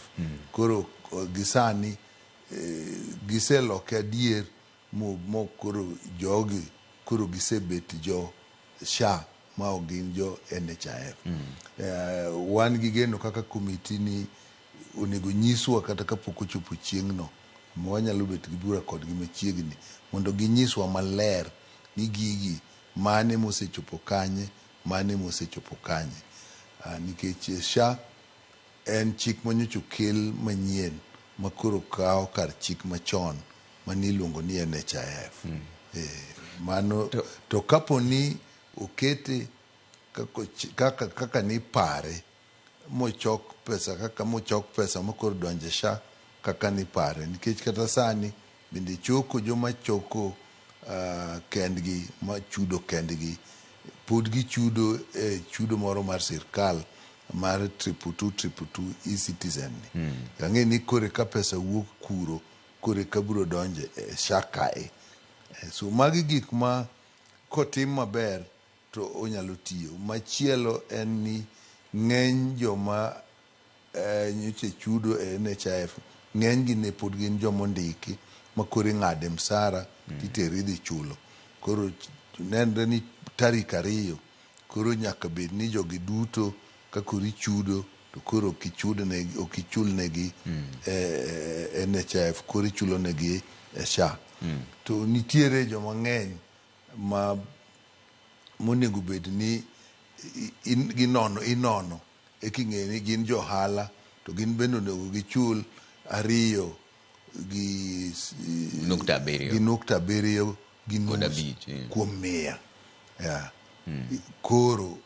Speaker 3: Koro gisani giseloke adier mo koro jogi koro gisebet jo SHA ma ok gin jo NHIF. Wan gi geno kaka komiti ni onego nyiswa kata kapok ochopo chieng'no, wanyalo bet gi bura kodgi machiegni mondo ginyiswa maler ni gigi mane mosechopo kanye, mane mosechopo kanye. Nikech SHA en chik manyocha okel manyien makoro kawo kar chik machon maniluongo ni NHIF. Mano to kapo ni okete kaka ni pare mochok pesa makoro donje SHA kaka ni pare, nikech kata sani bende choko joma choko kendgi machudo kendgi pod gichudo chudo moro mar sirkal mar 222 e-citizen ni. Ang'e ni kore ka pesa wuok kuro kore ka biro donje SHA kae. So magi gik ma kotim maber to onyalo tiyo. Machielo en ni ng'eny joma nyocha chudo NHIF, ng'eny gi ne pod gin joma ondiki makoro ing'ade msara titero idhi chulo. Koro nenre ni tarik 2 koro nyaka bed ni jogi duto ka koro ichudo to koro ok ichulnegi NHIF, koro ichulonegi SHA. To nitiere joma ng'eny monego bed ni inono eking'e ni gin jo ohala, to gin bende onego gichul 2 gi nukta 7 gi nus kuom 100. Koro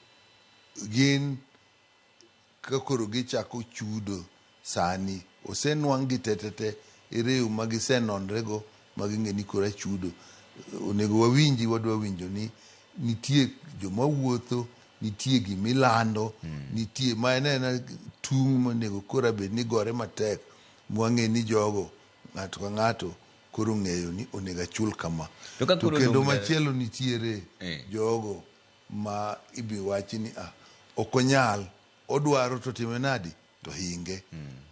Speaker 3: gin ka koro gichako chudo sani osenwang' gi tetete ireu magisenonrego maging'e ni koro chudo. Onego wadwa winjo ni nitie joma wuotho, nitie gimilando, nitie ma en tung' monego koro bed ni gore matek mwang'e ni jogo ng'ato ka ng'ato koro ng'eyo ni onego achul kama. To kendo machielo nitiere jogo ma ibi wachi ni ok onyal, odwaro to time nadi to hinge.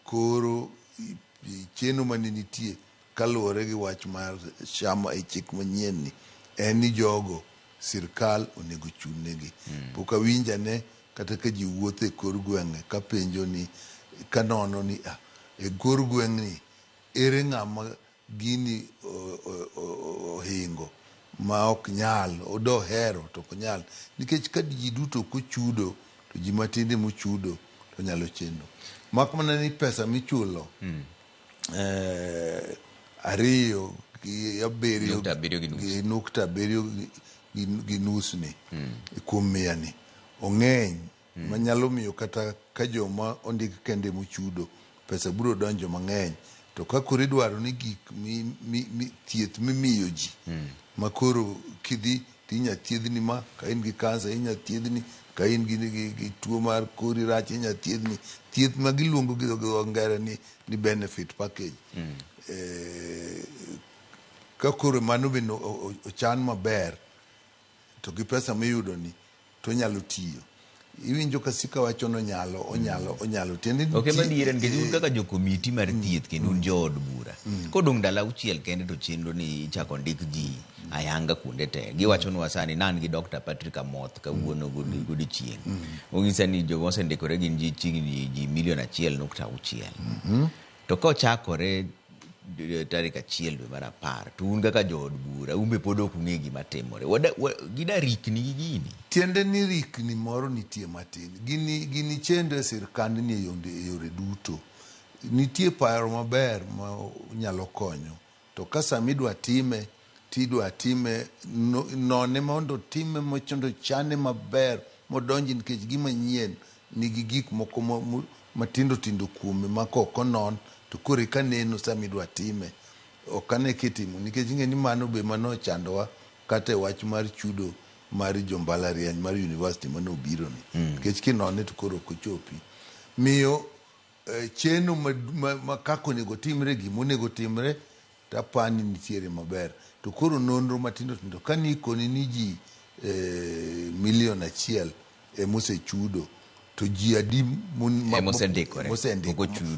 Speaker 3: Koro cheno mane nitie kaluwore gi wach mar chama e chik manyien ni en ni jogo sirkal onego chunegi. Pok awinjane kata ka ji wuotho e kor gwenge ka penjo ni ka nono ni e kor gweng'ni ere ng'ama gini ohingo ma ok nyal, odo hero to ok nyal, nikech ka ji duto kochudo to ji matinde mochudo to nyalo chendo. Mak mana ni pesa michulo 2 gi 7 gi nus ni kuom 100 ni ong'eny manyalo miyo kata ka joma ondik kende mochudo pesa biro donjo mang'eny. To ka koro idwaro ni gik thieth mimiyo ji makoro kidhi tinya thiedhni ma ka in gi kansa inya thiedhni, ka in gi tuo mar kori rach inya thiedhni, thieth ma giluongo gi ngere ni benefit package. Ka koro mano bende ochan maber to gi pesa miyudo ni to nyalo tiyo. Iwinjo ka sika wacho no onyalo tiende ni
Speaker 1: madiere nikech un kaka jo komiti mar thieth kendo un jood bura kodong' ndalo 6 kende to chenro ni ichako ndik ji ayanga kuonde te. Giwachonwa sani nan gi Dr. Patrick Amoth kawuono godiochieng'. Ong'isa ni jogo osendikore gin ji chiegni ji 1.6 to kochakore tarik 1 dwe mar 10 to un kaka jood bura umbe pod ok ung'e gima timore. Gida rikni gi gini.
Speaker 3: Tiende ni rikni moro nitie matin. Gini chendo e sirkand ni e yore duto. Nitie paro maber ma nyalo konyo. To ka sama idwa time tidwa time none mondo time mochondo chane maber modonji nikech gima nyien nigi gik moko matindo tindo kuome ma koko non to kore ka neno sama idwa time ok ane kitimo nikech ing'e ni mano be mano chandowa kata e wach mar chudo mar jombalariany mar university mano obiro ni nikech kinone to koro ok ochopi miyo cheno ma kako onego timre gima onego timre tapani nitiere maber to koro nonro matindo tindo ka nikoni ni ji 1 million emosechudo to ji adi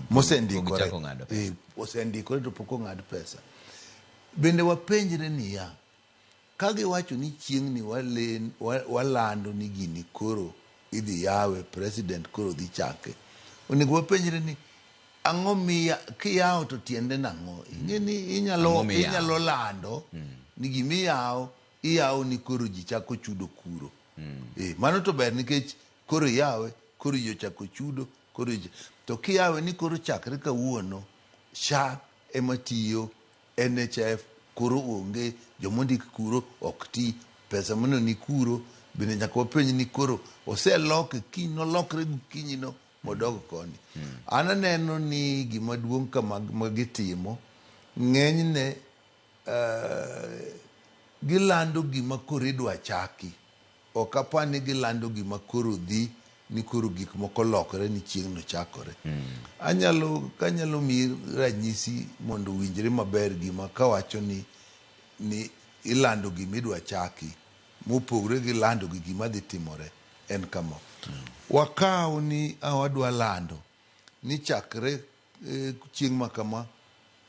Speaker 3: mosendikore to pok ong'ad pesa. Bende wapenjre niya, ka giwacho ni chieng'ni walando ni gini koro idhi yawe, president koro dhi chake, onego wapenjre ni ang'o miya kiyawo to tiende nang'o? Ing'e ni inyalo lando ni gimiyawo iyawo ni koro ji chako chudo kuro. Mano to ber nikech koro yawe koro ji ochako chudo koro to kiyawe ni koro chakre kawuono SHA ematiyo, NHF koro onge, jomondik kuro ok ti, pesa mano ni kuro. Bende nyaka wapenj ni koro oseloke kiny nolokre gokinyino modog koni. An aneno ni gima duong' kama gitimo ng'enyne gilando gima koro idwa chaki, ok apani gilando gima koro dhi ni koro gik moko lokore ni chieng'no chakore. Kanyalo mi ranyisi mondo winjre maber gima kawacho ni ilando gima idwa chaki mopogre gi lando gi gima dhi timore en kama. Wakaw ni awadwa lando ni chakre chieng' ma kama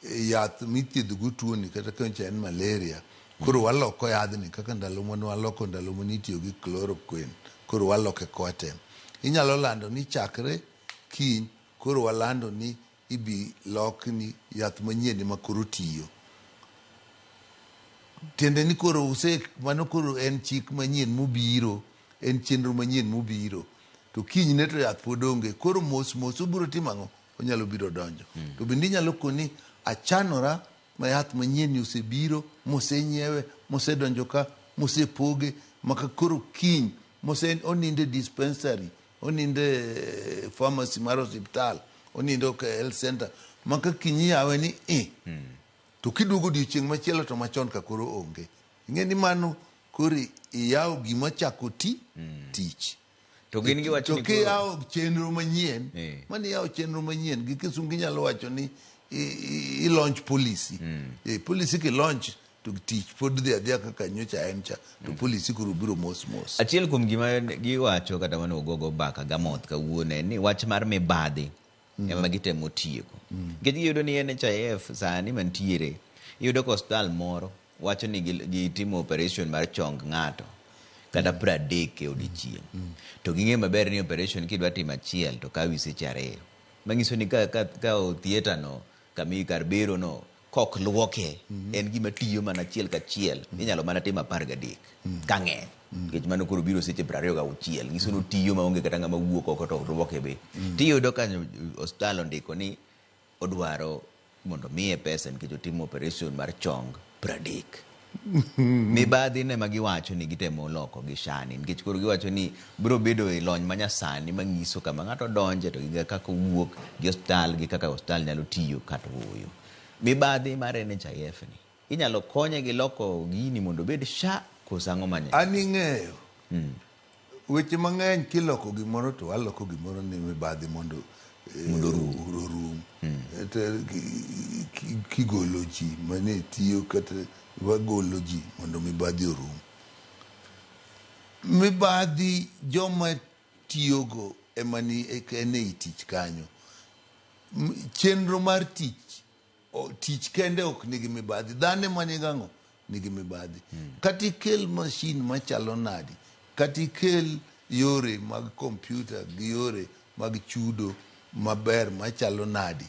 Speaker 3: yath mithiedhogo tuoni kata ka en malaria koro waloko yadhni kaka ndalo mane waloko ndalo mane itiyo gi chloroquine koro waloke kotem. Inyalo lando ni chakre kiny koro walando ni ibi lokni yath manyien ma koro tiyo. Tiende ni koro mano koro en chik manyien mobiro, en chenro manyien mobiro. To kiny ne to yath pod onge, koro mos obiro timo ang'o? Onyalo biro donjo. To bende inyalo koni achanora ma yath manyien ni osebiro, mosenyiewe, mosedonjo ka, mosepoge, maka koro kiny, oninde dispensary, oninde pharmacy mar hospital, oninde health center, maka kiny yawe ni to kiduogo odiochieng' machielo to machon ka koro onge. Ing'e ni mano koro iyawo gima chako tich.
Speaker 1: To gin gi wacho ni
Speaker 3: to kiyawo chenro manyien mani yawo chenro manyien gi kisungu nyalo wacho ni i launch policy policy ki launch to tich pod dhi adhiya kaka nyocha en cha to policy koro biro mos.
Speaker 1: Achiel kuom gima giwacho kata mano ogogo baka gamoth kawuone ni wach mar mibadhi ema gitemo tieko. Nikech giyudo ni NHIF sani mantiere iyudo ka hospital moro wacho ni gitimo operation mar chong ng'ato kata 30 e odiochieng'. To ging'e maber ni operation kidwa timo achiel to kawi seche 2. Manyiso ni ka theater no kami kar bero no kok luoke en gima tiyo mana achiel kachiel inyalo mana timo 13 kang'eny. Nikech mano koro biro seche 26 nyiso no tiyo maonge kata ng'ama wuok oko to luoke be. Tiyudo ka hospital ondiko ni odwaro mondo miye pesa nikech otimo operation mar chong 30. Mibadhi ne magiwacho ni gitemo loko gi shani nikech koro giwacho ni biro bedo e lony manyasani manyiso kama ng'ato donje to giga kaka wuok gi hospital gi kaka hospital nyalo tiyo kata wuoyo. Mibadhi mar NHIF ni inyalo konye gi loko gini mondo bed sha kosango manya.
Speaker 3: Ani ng'eyo weche mang'eny kiloko gimoro to aloko gimoro ni mibadhi mondo rum kigolo ji mane tiyo kata wagolo ji mondo mibadhi orum. Mibadhi joma tiyogo emani ene tich kanyo chenro mar tich kende ok nigi mibadhi. Dhane mani gang'o nigi mibadhi. Katikel machine machalo nadi, katikel yore mag kompyuta gi yore mag chudo maber machalo nadi,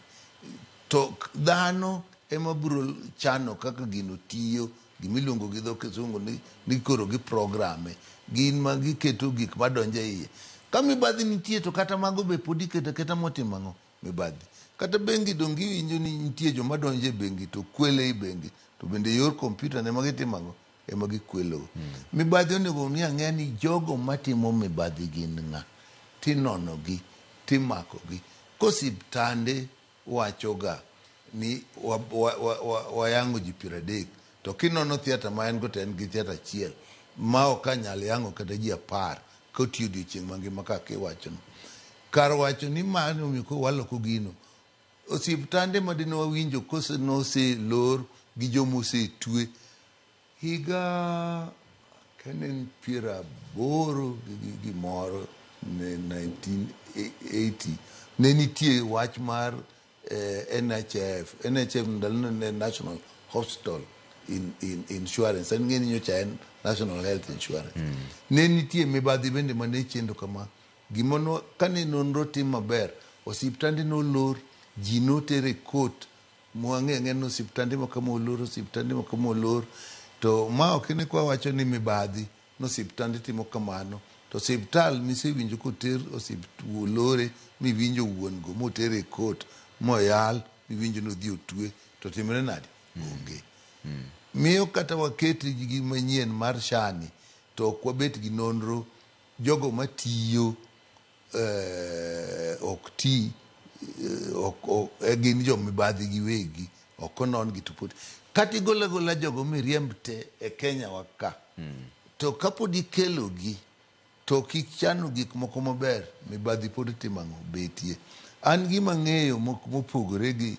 Speaker 3: to dhano ema biro chano kaka gino tiyo, gimiluongo gi dho kisungu ni koro gi programe gin ma giketo gik madonje iye. Ka mibadhi nitie to kata mago be pod iketo keta motimo ang'o mibadhi. Kata bengi dongi winjo ni nitie joma donje e bengi to kwele i bengi to bende yor kompyuta ne magitimo ang'o ema gikwelo. Mibadhi onego mi ang'e ni jogo matimo mibadhi gin ng'a, tinono gi, timako gi. Kosiptande wachoga ni wayango ji 30 to kinono theater ma en go to en gi theater achiel ma ok anyal yango kata ji 10 kotiyo odiochieng' mangima kaka iwacho no. Kar wacho ni mano omiyo waloko gino, osiptande madino wawinjo kose nose lor gi jomose tue higa kanen 80 gi moro ne 1980 ne nitie wach mar NHIF ndalno ne National Hospital Insurance en ng'eni nyocha en National Health Insurance. Ne nitie mibadhi bende mane chendo kama gimono kane nonro tim maber osiptande nolor ji notere kot mwang'e no osiptande makama olor to ma ok ne kwa wacho ni mibadhi no osiptande timo kamano to osiptal misewinjo koter olore miwinjo wuon go motere kot moyal miwinjo no dhi otwe to timre nadi onge. Miyo kata waketi gi manyien mar shani to ok wabet gi nonro jogo matiyo ok ti gin jo mibadhi gi wegi ok onon gi tupot kati gola jogo miriemb te e Kenya waka to kapod ikelo gi to kichano gik moko maber mibadhi pod timang'o betie. An gima ng'eyo mopogore gi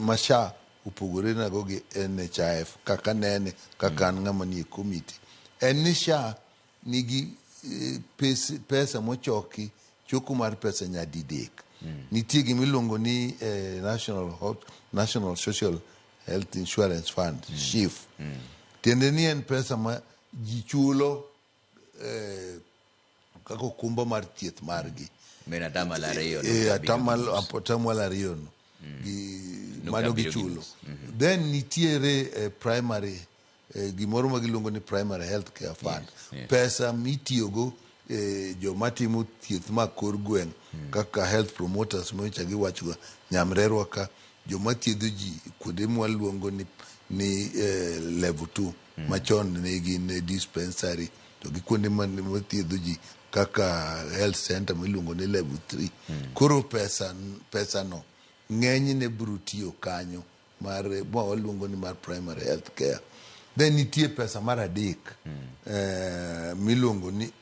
Speaker 3: masha upogore nago gi NHIF kaka nene kaka an ng'ama nie komiti en ni SHA nigi pesa mochoki choko mar pesa nyadidek. Nitie gimiluongo ni National Social Health Insurance Fund SHIF. Tiende ni en pesa ma ji chulo kako kumba mar thieth margi
Speaker 1: atamal
Speaker 3: 2 no mano gichulo. Then nitiere primary gimoro ma giluongo ni Primary Health Care Fund, pesa mitiyogo joma timo thieth ma kor gweng' kaka health promoters mocha giwachoga nyamrerwa ka joma thiedho ji kuonde mwaluongo ni level 2 machon ne gin dispensary to gi kuonde mathiedho ji kaka health center miluongo ni level 3. Koro pesa no ng'eny ne biro tiyo kanyo mar waluongo ni mar primary health care. Then nitie pesa mar adek miluongo ni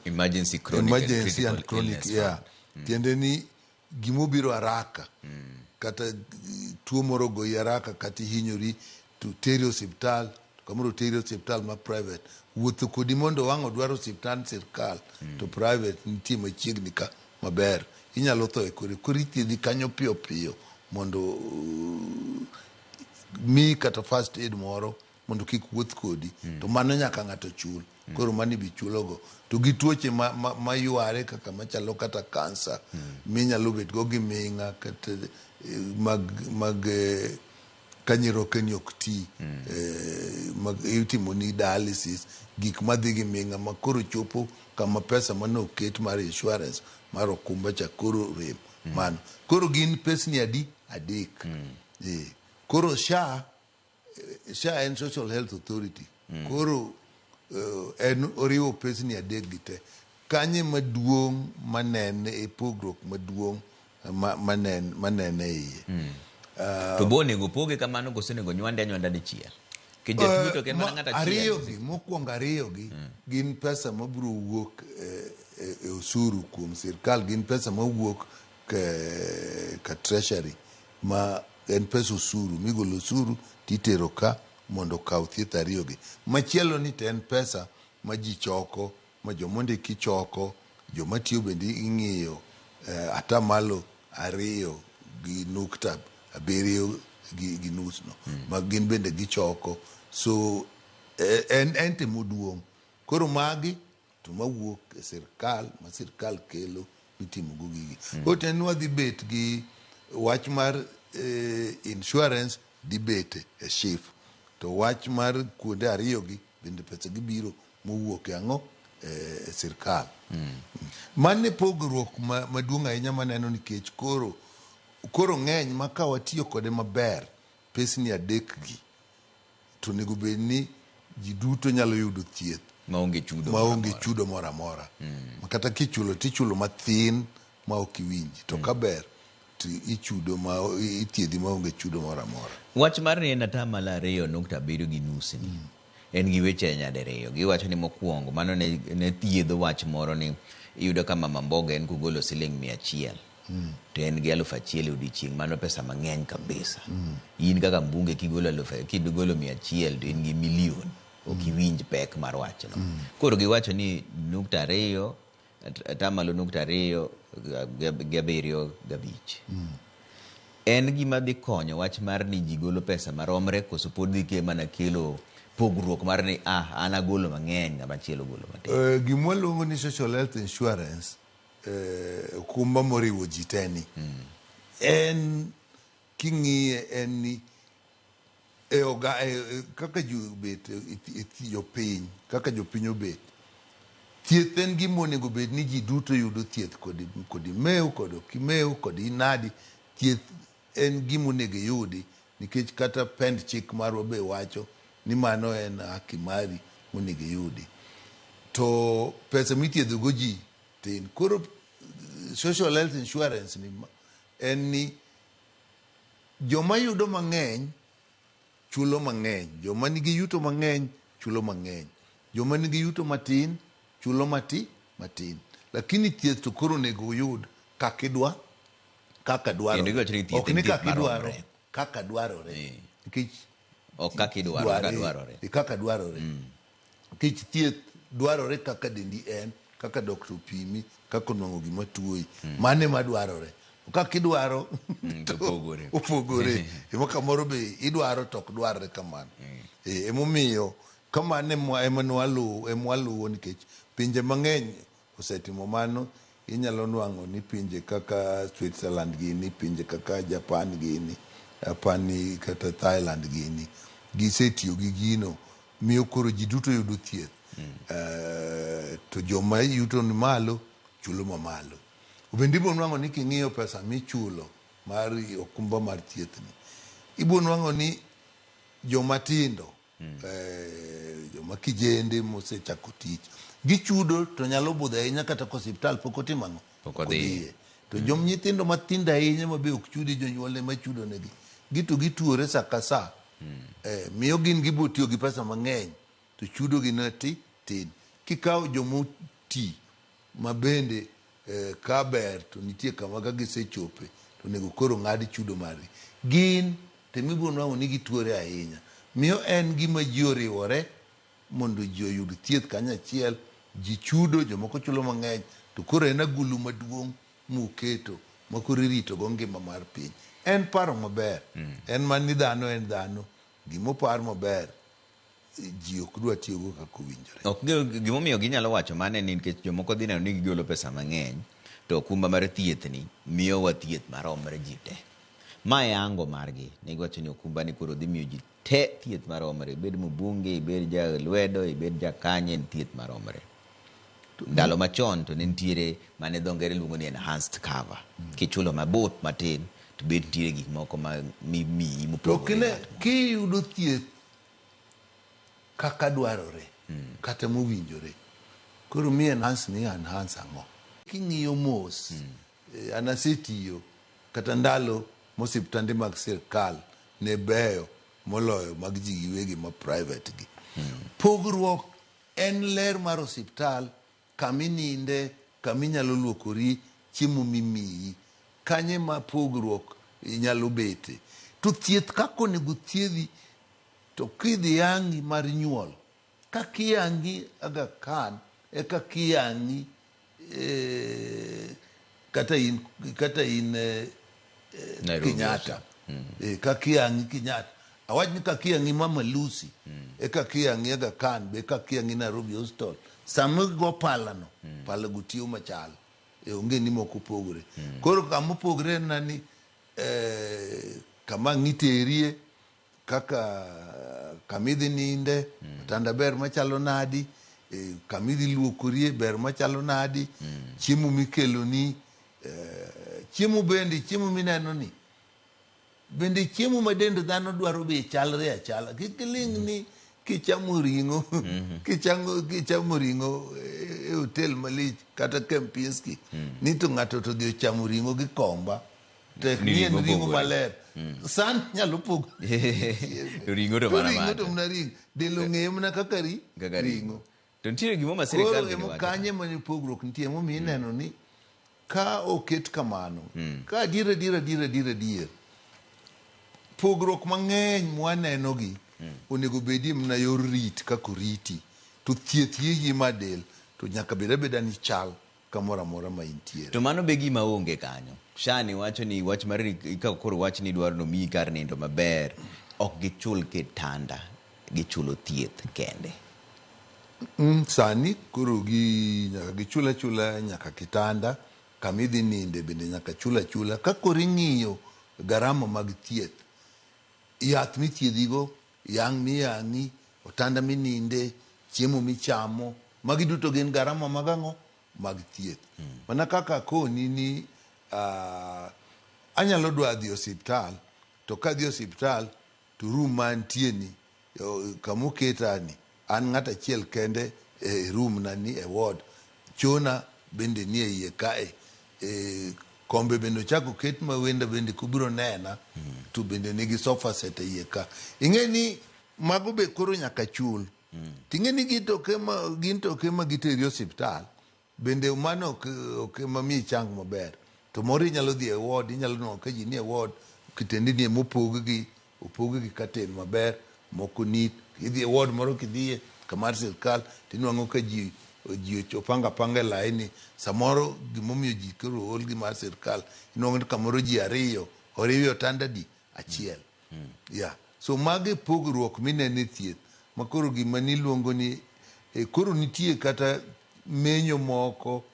Speaker 1: emergency and
Speaker 3: chronic tiende ni gimobiro haraka kata tuo moro goyi haraka kata hinyori to teri osiptal kamoro teri osiptal ma private wuotho kodi mondo wang'o dwaro osiptal sirkal to private nitie machiegni ka maber inyalo tho e kori thiedhi kanyo piyo piyo mondo mi kata first aid moro mondo kik wuoth kodi to mano nyaka ng'ato chul koro mani bi chulogo to gi tuoche ma yware kaka machalo kata kansa minyalo bet go gi minga kata mag kanyiroke ni ok ti mag itimo ni dialysis gik madhi gi minga ma koro chopo kama pesa mano oket mar insurance mar okumba cha koro rem mano koro gin pesni adek koro SHA en Social Health Authority koro en oriwo pesni adek gite kanye maduong' manene e pogruok maduong' manene iye
Speaker 1: to bonego poge kamano gosenego nywanda dichiel kijatuo to kendo ng'ata
Speaker 3: ariyogi mokwongo ariyogi gin pesa mabiro wuok e osuru kuom sirkal gin pesa mawuok ka treasury ma en pesa osuru migolo osuru titero ka mondo kaw thieth ariyogi machielo ni to en pesa ma ji choko ma jomondiki choko joma tiyo bende ing'iyo atamalo 2.7 gi nus no ma gin bende gichoko so en temo duong' koro magi to mawuok e sirkal ma sirkal kelo mitimo go gigi oten wadhi bet gi wach mar insurance dibete e SHIF to wach mar kuonde ariyogi bende pesa gibiro mowuok e ang'o e sirkal mane pogruok maduong' ahinya maneno nikech koro ng'eny ma ka watiyo kode maber pesni adek gi to nego bed ni ji duto nyalo yudo thieth
Speaker 1: maonge
Speaker 3: chudo moro amora kata kichulo tichulo mathin ma ok iwinji to kaber to ichudo ma ithiedhi maonge chudo moro amora
Speaker 1: wach mar ni en atamalo 2.7 gi nus ni en gi weche nyadiriyo giwacho ni mokwongo mano ne thiedho wach moro ni iyudo ka mama mboga en kugolo siling 100 to en gi 1,000 odiochieng' mano pesa mang'eny kabisa in kaka mbunge kigolo 100 to in gi milion ok iwinj pek mar wachno koro giwacho ni 2.2 atamalo 2.75 en gima dhi konyo wach mar ni ji golo pesa maromre koso pod dhi ke mana kelo pogruok mar ni an agolo mang'eny ng'ama chielo golo matin
Speaker 3: gimwa luongo ni social health insurance okumba moriwo ji teni en king'iye en ni kaka jobet jopiny kaka jopiny obet thieth en gima onego bed ni ji duto yudo thieth kod imeu kod ok imeu kod inadi thieth en gima onego yudi nikech kata pend chik marwa be wacho ni mano en haki mari monego yudi to pesa mithiedho go ji tin koro social health insurance ni en ni joma yudo mang'eny chulo mang'eny joma nigi yuto mang'eny chulo mang'eny joma nigi yuto matin chulo matin lakini thieth to koro nego uyud kaka dwarore ok ni kaka idwaro kaka dwarore nikech kaka dwarore nikech thieth dwarore kaka dendi en kaka doktor opimi kaka onwang'o gima tuoyi mane madwarore kaka idwaro opogore ema kamoro be idwaro to ok dwarre kamano emomiyo kamano ema waluwo nikech pinje mang'eny osetimo mano inyalo nwang'o ni pinje kaka Switzerland gini pinje kaka Japan gini apani kata Thailand gini gisetiyo gi gino miyo koro ji duto yudo thieth to joma yuto ni malo chulo mamalo bende ibo nwang'o ni king'iyo pesa michulo mar okumba mar thieth ni ibo nwang'o ni joma tindo joma kijende mosechako tich gichudo to nyalo budho ahinya kata ko osiptal pok otimo ang'o pok odhiye to jom nyithindo mathindo ahinya ma be ok chudi jonyuolne machudo negi gituore sa ka sa miyo gin gibo tiyo gi pesa mang'eny to chudo gi tin kikawo jomoti mabende kaber to nitie kama ka gisechope to nego koro ng'ad chudo margi gin temibiro nwang'o ni gituore ahinya miyo en gima ji oriwore mondo ji oyud thieth kanyachiel ji chudo jomoko chulo mang'eny to koro en agulu maduong' muketo makoro irito go ngima mar piny en paro maber en mani dhano en dhano gimopar maber ji ok dwa tiyogo kaka owinjore.
Speaker 1: Gimomiyo ginyalo wacho mane ni nikech jomoko dhi neno ni gigolo pesa mang'eny to okumba mar thieth ni miyowa thieth maromre ji te. Ma e ango margi nigiwacho ni okumba ni koro dhi miyo ji te thieth maromre, ibed mbunge, ibed ja lwedo, ibed ja kanye, en thieth maromre. Ndalo machon to ne nitiere mane dho ngere luongo ni enhanced cover. Kichulo mabot matin to bed nitiere gik moko ma miyi mopogore.
Speaker 3: Kiyudo thieth kaka dwarore kata mowinjore koro mi enhance ang'o king'iyo mos anasetiyo kata ndalo mosiptande mag sirkal ne beyo moloyo mag ji giwegi ma private gi pogruok en ler mar osiptal kamininde kaminyalo luokori chiemo mimiyi kanye ma pogruok inyalo bete to thieth kako nego thiedhi to kidhi yangi mar nyuol kakiyangi Aga Khan eka kiyangi kata in Kenyatta kakiyangi Kenyatta awach ni kakiyangi Mama Lucy eka kiyangi Aga Khan be kakiyangi Nairobi Hospital sama go palano pala gutiyo machal onge ni moko pogore koro kama pogore nani kama ngiterie kaka kamidhi ninde tanda ber machalo nadi kamidhi luokorie ber machalo nadi chiemo mikelo ni chiemo bende chiemo mineno ni bende chiemo ma dend dhano dwaro be chalre achala kikiling ni kichamo ringo kichamo ringo e hotel malich kata Kempinski ni to ng'ato to dhi chamo ringo gi komba tek nien ringo maler san nyalo pogo
Speaker 1: ringo to
Speaker 3: mana ringo delo ng'eyo mana kaka ringo
Speaker 1: to nitiere gimoma sirikal
Speaker 3: koro kanye mane pogruok nitie momiyo ineno ni ka oket kamano ka adier pogruok mang'eny mwaneno gi onego bedi mana yor rit kako riti to thieth yiyi madel to nyaka beda ni chal kamoro amora ma intiere.
Speaker 1: To mano be gima onge kanyo. Shani wacho ni wach mar ka koro wach ni dwaro no mi kar nindo maber ok gichul kitanda gichulo thieth kende.
Speaker 3: Sani koro nyaka gichula nyaka kitanda kamidhi ninde bende nyaka chula ka koro ing'iyo garama mag thieth yath mithiedhigo yang miyangi otanda mininde chiemo michamo magi duto gin garama magang'o mag thieth mana kaka koni ni anyalo dwa dhi osiptal to kadhi osiptal to room mantie ni kamoketani an ng'ata achiel kende e room na ni e ward chona bende nie iye kae kombe bende chako ket ma wenda bende kubiro nena to bende nigi sofa set e iye ka ing'e ni mago be koro nyaka chul ting'e ni gin toke ma giteri osiptal bende mano ok mamiyi chang maber to moro inyalo dhi e ward inyalo neno ka ji ni e ward kitendi ni opog gi katen maber moko nit idhi e ward moro kidhiye kamar sirkal tinwang'o ka ji opanga laini samoro gimomiyo ji koro ol gi mar sirkal inwang'o ni kamoro ji ariyo oriyo otanda achiel so mage pogruok minene thieth makoro gima niluongo ni koro nitie kata menyo moko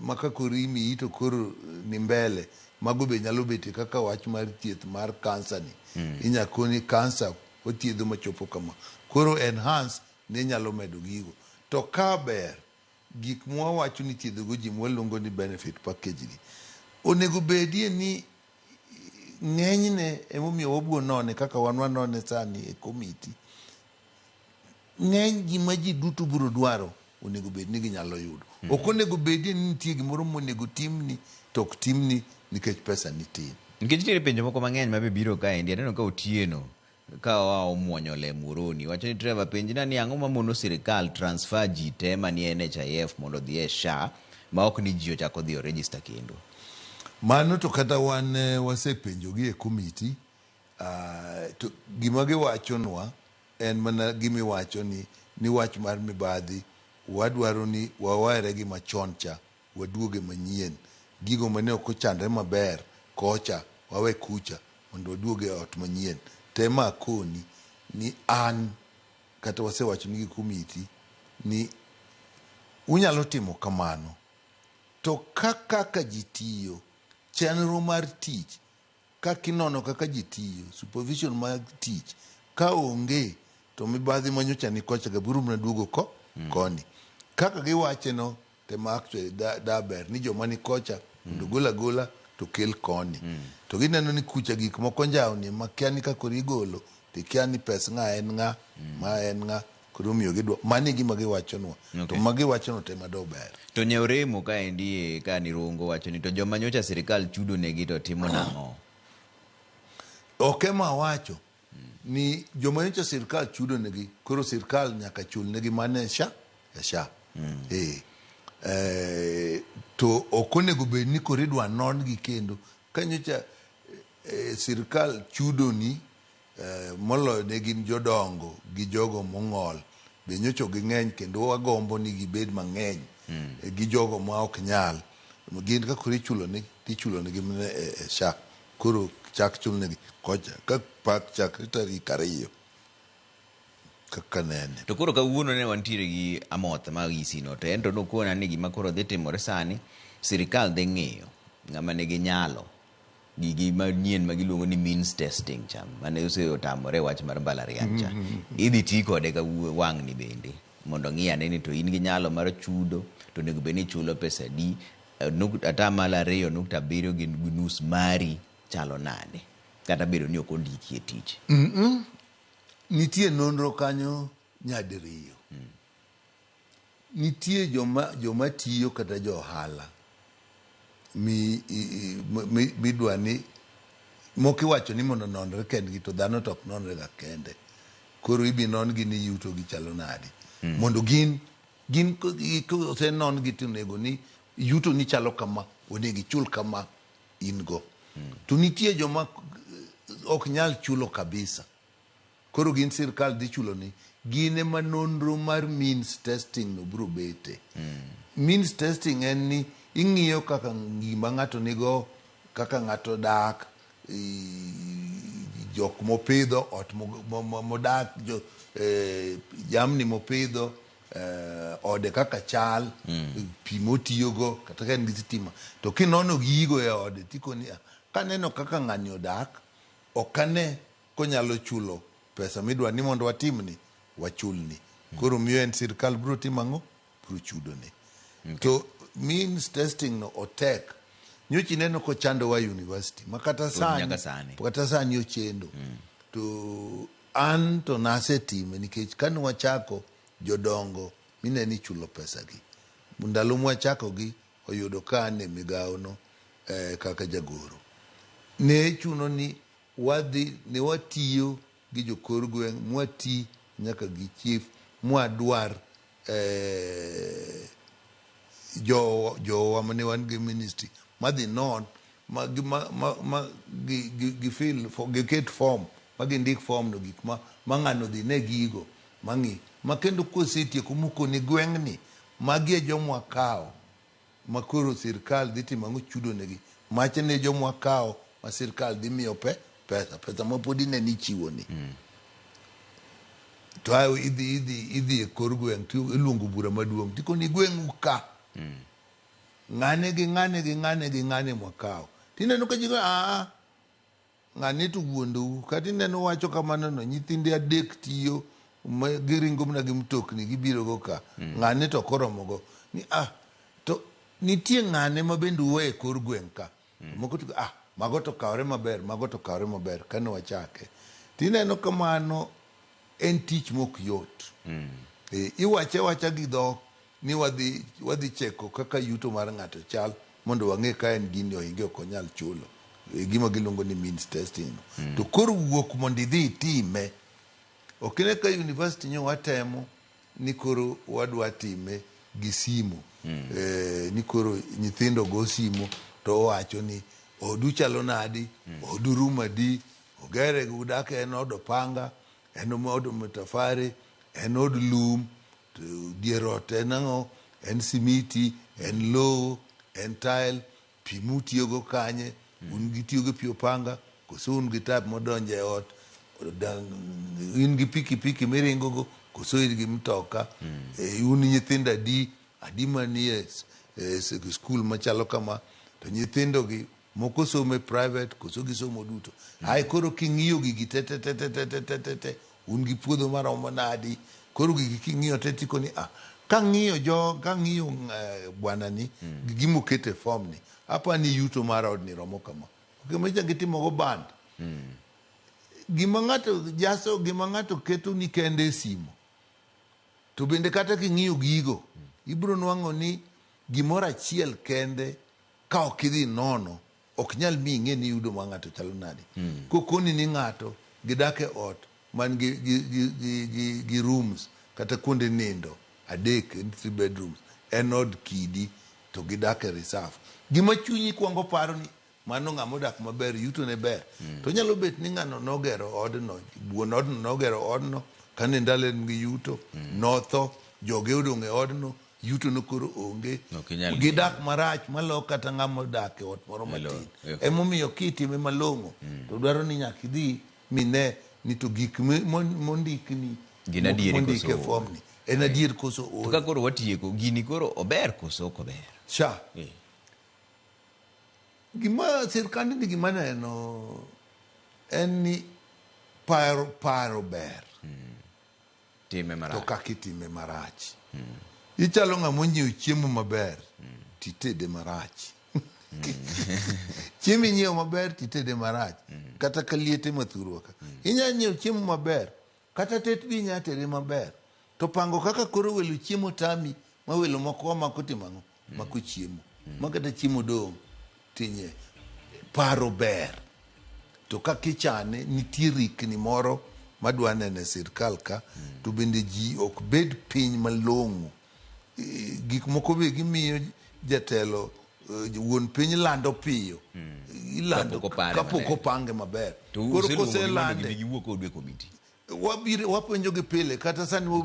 Speaker 3: maka koro imiyi to koro ni mbele mago be nyalo bete kaka wach mar thieth mar kansa ni inyakoni kansa othiedho machopo kama koro enhance ne nyalo medo gigo to ka ber gik mwawacho ni thiedhogo ji mwaluongo ni benefit package gi onego bedie ni ng'enyne emomiyo wabuo none kaka wanone sani e komiti ng'eny gima ji duto biro dwaro onego bed ni ginyalo yudo ok onego bedie ni nitie gimoro monego timni to ok timni nikech pesa nitin
Speaker 1: nikech nitiere penjo moko mang'eny mabe biro kaendi aneno ka Otieno ka omuonyo le Muruni wacho ni Trevor penjina ni ang'o mamono sirikal transfer ji te manie NHIF mondo dhi e SHA ma ok ni ji ochako dhi register kendo.
Speaker 3: Mano to kata wan wasepenjogi e komiti, to gima giwachonwa en mana gimiwacho ni wach mar mibadhi wadwaro ni waware gi machon cha waduoge manyien, gigo mane ok ochandre maber kocha wawe kucha mondo waduoge ot manyien. Tema koni ni an kata wasewacho ni komiti ni unyalo timo kamano, to kaka ji tiyo chenro mar tich, kaka inono kaka ji tiyo, supervision mar tich ka onge to mibadhi manyocha ni kocha gaburu mnaduogo koni. Kaka giwacheno tema actually da ber ni joma ni kocha mondo gola to kel koni. To gineno ni kucha gik moko njawni makia ni kako rigolo to kia ni pes ng'a en ng'a ma en ng'a koro miyo gidwa mani gima giwachonwa. To magiwachono tema do ber.
Speaker 1: To Nyauremo ka endi ka ni Rongo wacho ni to joma nyocha sirikal chudo negi to timo nang'o?
Speaker 3: Okema wacho ni joma nyocha sirikal chudo negi koro sirikal nyaka chul negi mane SHA. To okonego bed ni koridwa non gi kendo kanyocha sirikal chudo ni moloyo ne gin jodongo gi jogo mong'ol be nyocho gi ng'eny kendo wagombo ni gibed mang'eny gi jogo ma ok nyal gin ka kori chulo ni tichulo ni gimne SHA koro chak chulo negi kocha ka pak chak tarik 2 kaka nene.
Speaker 1: To koro kawuono ne wantiere gi Amoth ma Isino to en to nokona ni gima koro dhi timore sani sirikal dhi ng'iyo ng'ama nigi nyalo gigi manyien ma giluongo ni means testing cham mane osetamore wach mar mbalariany cha idhi ti kode ka wang'ni bende mondo ng'iyane ni to in gi nyalo mar chudo to nego bed ni chulo pesa di 2.7 gi nus mari chalo nade kata bedo ni ok ondiki e tich.
Speaker 3: Nitie nonro kanyo nyadiriyo. Nitie joma tiyo kata johala midwa ni mokiwacho ni mondo nonre kendgi to dhano to ok nonre ga kende. Koro ibi non gi ni yuto gi chalo nade. Mondo gin kose non gi tinego ni yuto ni chalo kama onego chul kama in go. To nitie joma ok nyal chulo kabisa. Koro gin sirikal dhi chulo ni gine ma nonro mar means testing no bro bete. Means testing en ni ing'iyo kaka ngima ng'ato nigo, kaka ng'ato dak, jok mopidho ot modak, jamni mopidho, ode kaka chal, pi motiyogo kata ka en gi sitima. To kinono gigo e ode tikoni kaneno kaka ng'ani odak okane konyalo chulo pesa midwa ni mondo watimni wachulni. Koro miyo en sirikal bro timang'o bro chudoni. To means testing no otek nyochi neno ko chando wa university makata sani ochendo. To an to nase time nikech kanu wachako jodongo mine ni chulo pesa gi ndalo mwachako gi oyudo ka ne migawo no kaka jagoro ne chuno ni wadhi ne watiyo gi jokor gweng' mwati nyaka gi chief mwadwar jo mane wan gi ministry madhi non gi fill for get form magi ndik form no gik ma ng'ano dhi ne gigo mangi makendo kosetieko muko ni gweng'ni magi e jomwa kawo makoro sirikal dhi timo chudo negi mache ne jomwa kawo ma sirikal dhi miyo pesa mapodi ne ni chiwo ni. To ayo idhi e kor gweng' to iluongo bura maduong' tiko ni gweng'u ka ng'ane mwakawo tineno ka jigo ng'ane to wuondou kata ineno wacho kamano no nyithinde 3 tiyo giringo mna gi mtokni gibiro go ka ng'ane to koromogo ni to nitie ng'ane ma bende uwe e kor gweng' ka moko to mago to kawre maber kane wachake tineno kamano en tich mok yot. Iwache wacha gi dhok ni wadhi cheko kaka yuto mar ng'ato chal mondo wang'e ka en gini ohinge ok onyal chulo gima giluongo ni means testing to koro wuok mondo idhi time okine ka university nyo watemo ni koro wadwa time gi simu ni koro nyithindo go simu to owacho ni odu chalo nadi odu rumadi ogere gudake en od panga en od matafari en od lum to dierote nango en simiti en low en tile pimutiogo kanye un gitiogo pio panga koso un gitab modonje ot in gi piki miringo go koso in gi mtoka un nyithindo adi manie school machalo kama to nyithindo gi moko some private koso gisomo duto ai koro king'iyo gigi te un gi puodho maromo nadi koro gigi king'iyo te tiko ni kang'iyo bwana ni gimokete form ni apa ni yuto mar od ni romo kama okemecha gitimogo band gima ng'ato keto ni kende simu to bende kata king'iyo gigo ibro nwang'o ni gimoro achiel kende ka ok idhi nono ok nyal mi ing'e ni yudo ma ng'ato chalo nadi kokoni ni ng'ato gidake ot man gi rooms kata kuonde nindo adek 3 bedrooms en od kidi to gidake reserve gima chunyi kwango paro ni mano ng'amo dak maber yuto ne ber to nyalo bet ni ng'ano nogero odno buon odno nogero odno kane ndalo gi yuto notho joge odong' e odno yuto no koro onge gidak marach malo kata ng'amo dak e ot moro matin emomiyo kitime malong'o to dwaro ni nyaka idhi mine ni to gik mondikni
Speaker 1: gin adieri
Speaker 3: mondike form ni en adier koso
Speaker 1: to ka koro watieko gini koro ober koso ok ober
Speaker 3: sha gima sirkand ni gima neno en ni paro ber
Speaker 1: time marach
Speaker 3: to kaka itime marach ichalo ng'ama onyiewo chiemo maber titede marach chiemo inyiewo maber titede marach kata ka liete mathurwa ka inyalo nyiewo chiemo maber kata tet bi inyalo tede maber to pango kaka koro welo chiemo tami ma welo moko wamako timang'o mako chiemo ma kata chiemo dong' tinye paro ber to kaka ichane nitie rikni moro madwa nene sirkal ka to bende ji ok bed piny malong'o gik moko be gimiyo jatelo wuon piny lando piyo ilando kapok opange maber
Speaker 1: koro koselande
Speaker 3: wapenjogi pile kata sani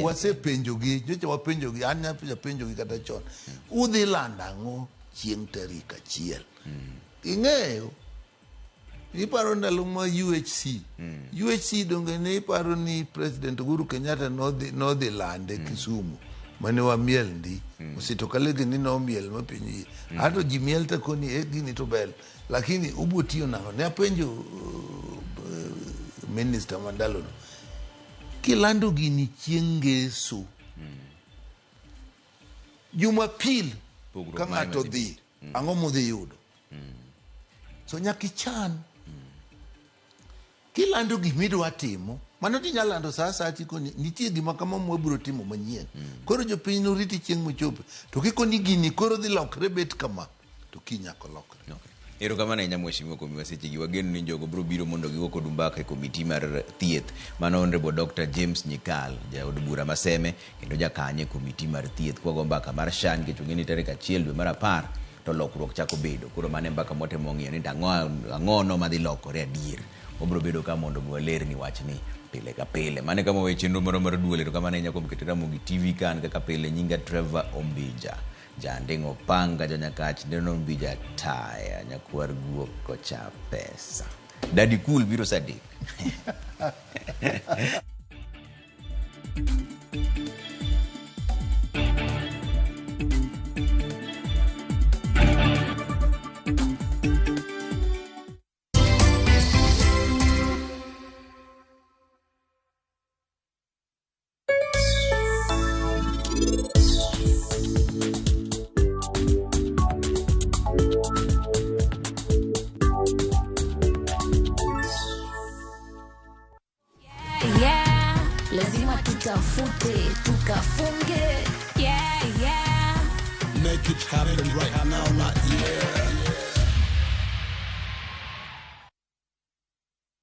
Speaker 3: wasepenjogi nyocha wapenjogi an nyapenjogi kata chon udhi lando ang'o chieng' tarik 1 ing'eyo iparo ndalo ma UHC donge ne iparo ni President Uhuru Kenyatta nodhi lande Kisumu mane wamiel ndi usitokalegi ni nomiel mapinyi ato ji miel ta koni gini to bel lakini ubutiyo nang'o ne apenjo Minister Mandalo no kilando gini chieng' ngeso Jumapil ka ng'ato dhi ang'o modhi yudo so nyaka ichan kilando gimidwa timo mano tinyalo lando sa asati koni nitie gima kama mwabiro timo manyien koro jopiny noriti chieng' mochope to kikoni gini koro dhi lokre bet kama to kinyako lokre
Speaker 1: erokamano ahinya mheshimiwa kuom wasechegi wageno ni jogo biro biro mondo gigo kod mbaka e komiti mar thieth mano honorable Dr. James Nyikal jaod bura Maseme kendo jakanye komiti mar thieth kwago mbaka mar SHA nikech ong'e ni tarik 1 dwe mar 10 to lokruok chako bedo koro mane mbaka motemo ng'iyo ni ang'ono madhi lokore adier obiro bedo ka mondo waler ni wach ni pile ka pile mane kama we chenro moro mar duol erokamano ahinya kuom keto Ramogi TV kan kaka pile nyinga Trevor Ombija Jandingo Panga Janyakach Neno Mbija Taya Nyakwar Guok Kocha Pesa Daddy Cool biro Sadik
Speaker 21: Make it happen right now, not yeah.